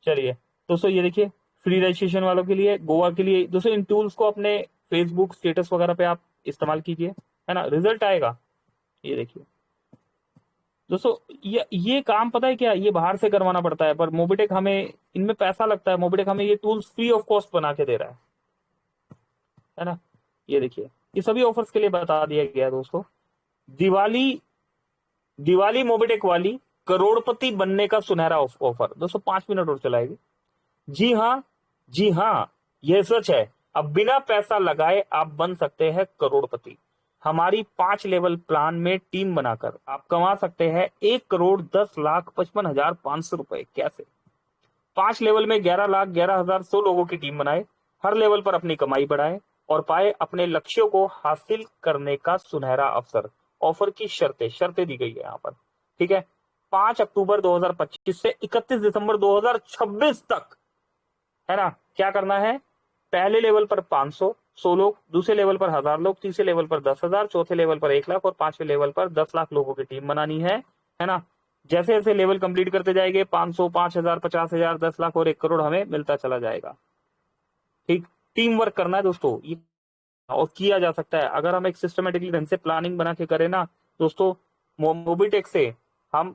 S2: चलिए दोस्तों, ये देखिए फ्री रजिस्ट्रेशन वालों के लिए, गोवा के लिए दोस्तों, इन टूल्स को अपने फेसबुक स्टेटस वगैरह पे आप इस्तेमाल कीजिए, है ना, रिजल्ट आएगा। ये देखिए दोस्तों, ये काम पता है क्या, ये बाहर से करवाना पड़ता है, पर मोबिटेक हमें इनमें पैसा लगता है, मोबिटेक हमें ये टूल्स फ्री ऑफ कॉस्ट बना के दे रहा है ना। ये देखिए, ये सभी ऑफर्स के लिए बता दिया गया है दोस्तों। दिवाली दिवाली मोबिटेक वाली करोड़पति बनने का सुनहरा ऑफर दोस्तों, 5 मिनट और चलाएगी। जी हाँ, जी हाँ, यह सच है, अब बिना पैसा लगाए आप बन सकते हैं करोड़पति। हमारी 5 लेवल प्लान में टीम बनाकर आप कमा सकते हैं 1,10,55,500 रुपए। कैसे? 5 लेवल में 11,11,100 लोगों की टीम बनाए, हर लेवल पर अपनी कमाई बढ़ाए और पाए अपने लक्ष्यों को हासिल करने का सुनहरा अवसर। ऑफर की शर्तें दी गई है यहाँ पर, ठीक है। 5 अक्टूबर 2025 से 31 दिसंबर 2026 तक, है ना, क्या करना है, पहले लेवल पर 500 लोग, दूसरे लेवल पर 1000 लोग, तीसरे लेवल पर 10,000, चौथे लेवल पर 1 लाख और 5वें लेवल पर 10 लाख लोगों की टीम बनानी है ना। जैसे जैसे लेवल कंप्लीट करते जाएंगे 500, 5,000, 50,000, 10 लाख और 1 करोड़ हमें मिलता चला जाएगा। ठीक, टीम वर्क करना है दोस्तों, ये और किया जा सकता है अगर हम एक सिस्टमेटिकली ढंग से प्लानिंग बना के करें ना दोस्तों। मोबिटेक से हम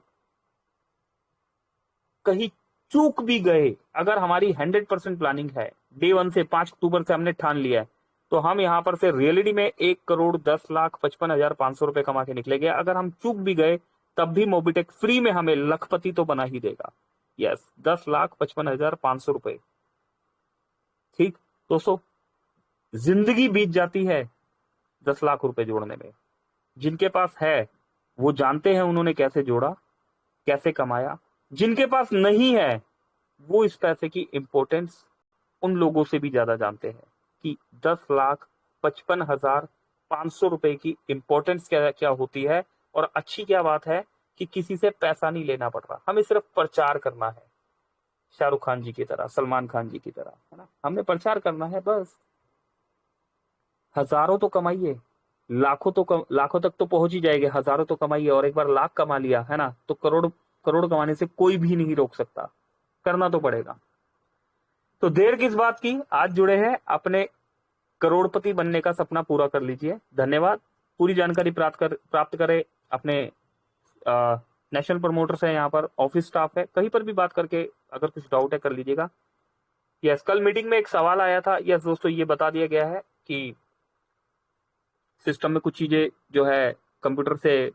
S2: कहीं चूक भी गए, अगर हमारी 100% प्लानिंग है, डे 1 से 5 अक्टूबर से हमने ठान लिया है, तो हम यहाँ पर से रियलिटी में 1,10,55,500 रुपए कमा के निकलेंगे। अगर हम चूक भी गए तब भी मोबिटेक फ्री में हमें लखपति तो बना ही देगा। यस, 10,55,500 रुपए। ठीक दोस्तों, जिंदगी बीत जाती है 10 लाख रुपए जोड़ने में। जिनके पास है वो जानते हैं उन्होंने कैसे जोड़ा, कैसे कमाया। जिनके पास नहीं है वो इस पैसे की इंपॉर्टेंस उन लोगों से भी ज्यादा जानते हैं कि 10,55,500 रुपए की इंपॉर्टेंस क्या क्या होती है। और अच्छी क्या बात है कि किसी से पैसा नहीं लेना पड़ रहा, हमें सिर्फ प्रचार करना है, शाहरुख खान जी की तरह, सलमान खान जी की तरह, है ना, हमने प्रचार करना है बस। हजारों तो कमाइए, लाखों तक तो पहुंच ही जाएंगे, हजारों तो कमाइए, और एक बार लाख कमा लिया है ना तो करोड़ करोड़ कमाने से कोई भी नहीं रोक सकता, करना तो पड़ेगा। तो देर किस बात की, आज जुड़े हैं, अपने करोड़पति बनने का सपना पूरा कर लीजिए। धन्यवाद। पूरी जानकारी प्राप्त करें अपने नेशनल प्रमोटर्स है, यहाँ पर ऑफिस स्टाफ है, कहीं पर भी बात करके अगर कुछ डाउट है कर लीजिएगा। यस, कल मीटिंग में एक सवाल आया था। यस दोस्तों, ये बता दिया गया है कि सिस्टम में कुछ चीजें जो है कंप्यूटर से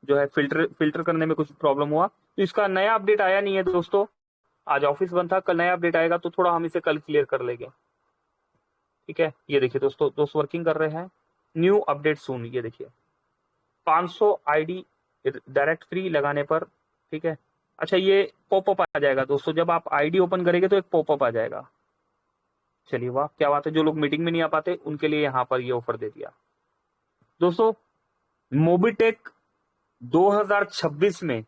S2: जो है फिल्टर करने में कुछ प्रॉब्लम हुआ, तो इसका नया अपडेट आया नहीं है दोस्तों। आज ऑफिस बंद था, कल नया अपडेट आएगा तो थोड़ा हम इसे कल क्लियर कर लेंगे। ठीक है, ये देखिए दोस्तों, दोस्त वर्किंग कर रहे हैं, न्यू अपडेट सून। ये देखिए 500 आईडी डायरेक्ट फ्री लगाने पर, ठीक है। अच्छा, ये पॉपअप आ जाएगा दोस्तों, जब आप आईडी ओपन करेंगे तो एक पॉपअप आ जाएगा। चलिए वाह, क्या बात है, जो लोग मीटिंग में नहीं आ पाते उनके लिए यहाँ पर ये ऑफर दे दिया दोस्तों। मोबिटेक 2026 में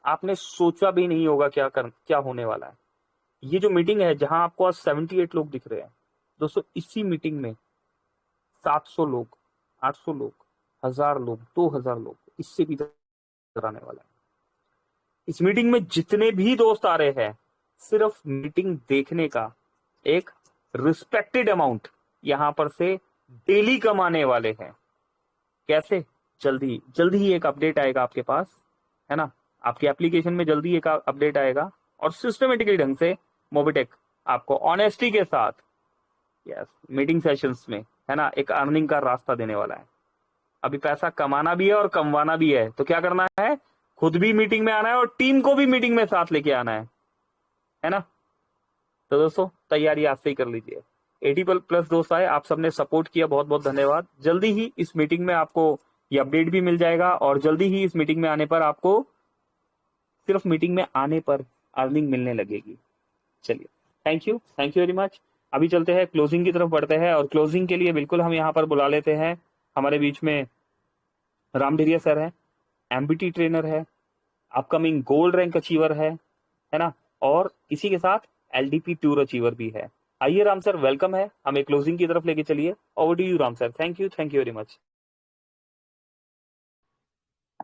S2: आपने सोचा भी नहीं होगा क्या होने वाला है। ये जो मीटिंग है जहां आपको आज 78 लोग दिख रहे हैं दोस्तों, इसी मीटिंग में 700 लोग, 800 लोग, 1000 लोग, 2000 लोग, इससे भी ज्यादा आने वाला है। इस मीटिंग में जितने भी दोस्त आ रहे हैं सिर्फ मीटिंग देखने का एक रिस्पेक्टेड अमाउंट यहाँ पर से डेली कमाने वाले हैं। कैसे? जल्दी ही एक अपडेट आएगा आपके पास, है ना, आपकी एप्लीकेशन में जल्दी एक अपडेट आएगा और सिस्टमेटिकली ढंग से मोबिटेक आपको ऑनेस्टी के साथ मीटिंग सेशंस में, है ना, एक अर्निंग का रास्ता देने वाला है। अभी पैसा कमाना भी है और कमवाना भी है, तो क्या करना है? खुद भी मीटिंग में आना है और टीम को भी मीटिंग में साथ लेके आना है ना। तो दोस्तों तैयारी आज से ही कर लीजिए। 80+ दोस्त आए, आप सबने सपोर्ट किया, बहुत बहुत धन्यवाद। जल्दी ही इस मीटिंग में आपको ये अपडेट भी मिल जाएगा और जल्दी ही इस मीटिंग में आने पर आपको सिर्फ मीटिंग में आने पर अर्निंग मिलने लगेगी। चलिए, थैंक यू वेरी मच। अभी चलते हैं क्लोजिंग की तरफ बढ़ते हैं और क्लोजिंग के लिए बिल्कुल हम यहाँ पर बुला लेते हैं हमारे बीच में राम ढेरिया सर है, एमबीटी ट्रेनर है, अपकमिंग गोल्ड रैंक अचीवर है ना, और इसी के साथ एलडीपी टूर अचीवर भी है। आइए राम सर, वेलकम है, हमें क्लोजिंग की तरफ लेके चलिए। Over to you Ram sir. Thank you very much.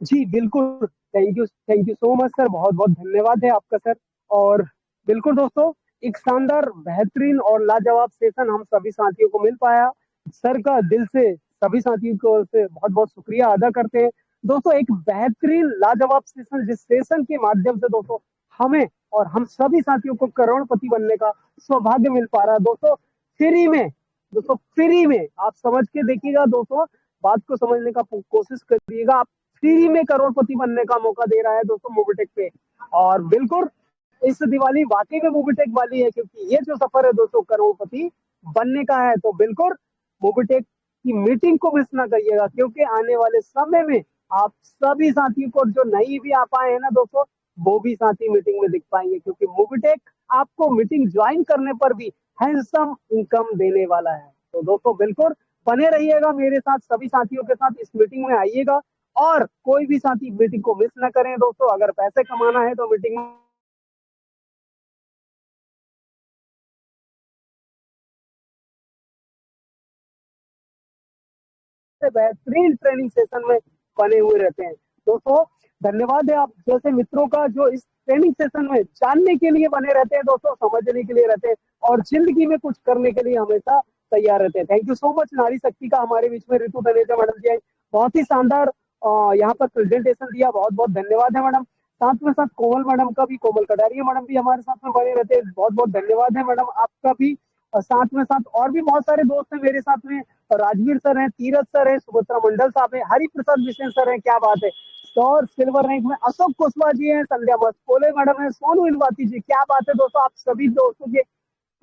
S3: जी बिल्कुल, thank you so much sir, बहुत बहुत धन्यवाद है आपका सर। और बिल्कुल दोस्तों, एक शानदार, बेहतरीन और लाजवाब सेशन हम सभी साथियों को मिल पाया। सर का दिल से सभी साथियों को से बहुत बहुत शुक्रिया अदा करते हैं दोस्तों। एक बेहतरीन लाजवाब सेशन, जिस सेशन के माध्यम से दोस्तों हमें और हम सभी साथियों को करोड़पति बनने का सौभाग्य मिल पा रहा है दोस्तों, फ्री में। दोस्तों फ्री में, आप समझ के देखिएगा दोस्तों, बात को समझने का कोशिश करिएगा। आप फ्री में करोड़पति बनने का मौका दे रहा है दोस्तों मोबिटेक पे। और बिल्कुल इस दिवाली वाकई में मोबिटेक वाली है, क्योंकि ये जो सफर है दोस्तों करोड़पति बनने का है। तो बिल्कुल मोबिटेक की मीटिंग को मिस ना करिएगा, क्योंकि आने वाले समय में आप सभी साथियों को, जो नहीं भी आ पाए हैं ना दोस्तों, वो भी साथी मीटिंग में दिख पाएंगे, क्योंकि मोबिटेक आपको मीटिंग ज्वाइन करने पर भी हैंडसम इनकम देने वाला है। तो दोस्तों बिल्कुल बने रहिएगा मेरे साथ, सभी साथियों के साथ इस मीटिंग में आइएगा और कोई भी साथी मीटिंग को मिस ना करें दोस्तों। अगर पैसे कमाना है तो मीटिंग से बेहतरीन ट्रेनिंग सेशन में बने हुए रहते हैं दोस्तों। धन्यवाद है आप जैसे मित्रों का, जो इस ट्रेनिंग सेशन में जानने के लिए बने रहते हैं दोस्तों, समझने के लिए रहते हैं और जिंदगी में कुछ करने के लिए हमेशा तैयार रहते हैं। Thank you so much. नारी शक्ति का हमारे बीच में ऋतु तनेजा मैडम जी, बहुत ही शानदार यहाँ पर प्रेजेंटेशन दिया, बहुत बहुत धन्यवाद है मैडम। साथ में साथ कोमल मैडम का भी, कोमल कटारिया मैडम भी हमारे साथ में बने रहते हैं, बहुत बहुत धन्यवाद है मैडम आपका भी। और साथ में साथ और भी बहुत सारे दोस्त हैं मेरे साथ में, राजवीर सर हैं, तीरथ सर हैं, सुभद्रा मंडल साहब हैं, हरि प्रसाद बिसेन सर हैं, क्या बात है। और सिल्वर रैंक में अशोक कुशवाहा जी हैं, संध्या मस्कोले मैडम है, सोनू इलवाती जी, क्या बात है दोस्तों। आप सभी दोस्तों के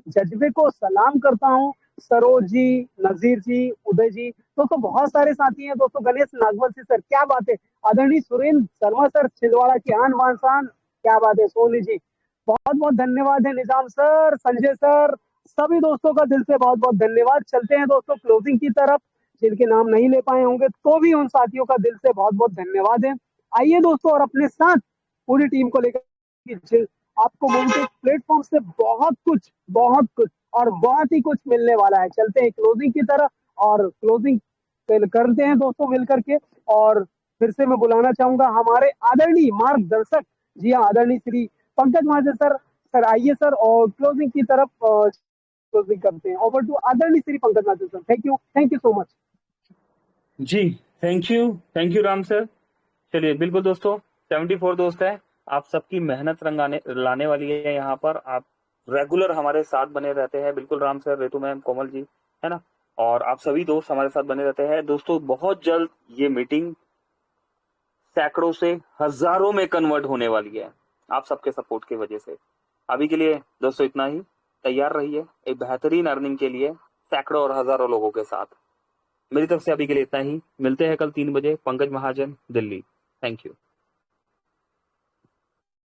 S3: जज्बे को सलाम करता हूँ। सरोज जी, नजीर जी, उदय जी, दोस्तों बहुत सारे साथी हैं दोस्तों, गणेश नागवंशी सर, क्या बात है। आदरणीय सुरेंद्र शर्मा सर, छिंदवाड़ा की आन बान शान, क्या बात है। सोनी जी, बहुत बहुत धन्यवाद है। निजाम सर, संजय सर, सभी दोस्तों का दिल से बहुत बहुत धन्यवाद। चलते हैं दोस्तों क्लोजिंग की तरफ, जिनके नाम नहीं ले पाए होंगे तो भी उन साथियों का दिल से बहुत बहुत धन्यवाद है। आइए दोस्तों, और अपने साथ पूरी टीम को लेकर आपको मोबिटेक प्लेटफॉर्म से बहुत कुछ और बहुत ही कुछ मिलने वाला है। चलते हैं क्लोजिंग की तरफ और क्लोजिंग करते हैं दोस्तों मिल करके। और फिर से मैं बुलाना चाहूंगा हमारे आदरणीय मार्गदर्शक, जी हाँ, आदरणीय श्री पंकज महाजन सर। सर आइए सर, और क्लोजिंग की तरफ क्लोजिंग करते हैं। ओवर टू आदरणीय Shri Pankaj Mahajan sir. Thank you so much
S2: जी। Thank you Ram sir. चलिए बिल्कुल दोस्तों, 74 दोस्त है, आप सबकी मेहनत रंगाने लाने वाली है यहाँ पर। आप रेगुलर हमारे साथ बने रहते हैं, बिल्कुल राम सर, रेतु मैम, कोमल जी, है ना, और आप सभी दोस्त हमारे साथ बने रहते हैं दोस्तों। बहुत जल्द ये मीटिंग सैकड़ों से हजारों में कन्वर्ट होने वाली है आप सबके सपोर्ट की वजह से। अभी के लिए दोस्तों इतना ही, तैयार रहिए एक बेहतरीन अर्निंग के लिए सैकड़ों और हजारों लोगों के साथ। मेरी तरफ से अभी के लिए इतना ही, मिलते हैं कल 3 बजे, पंकज महाजन, दिल्ली। Thank you.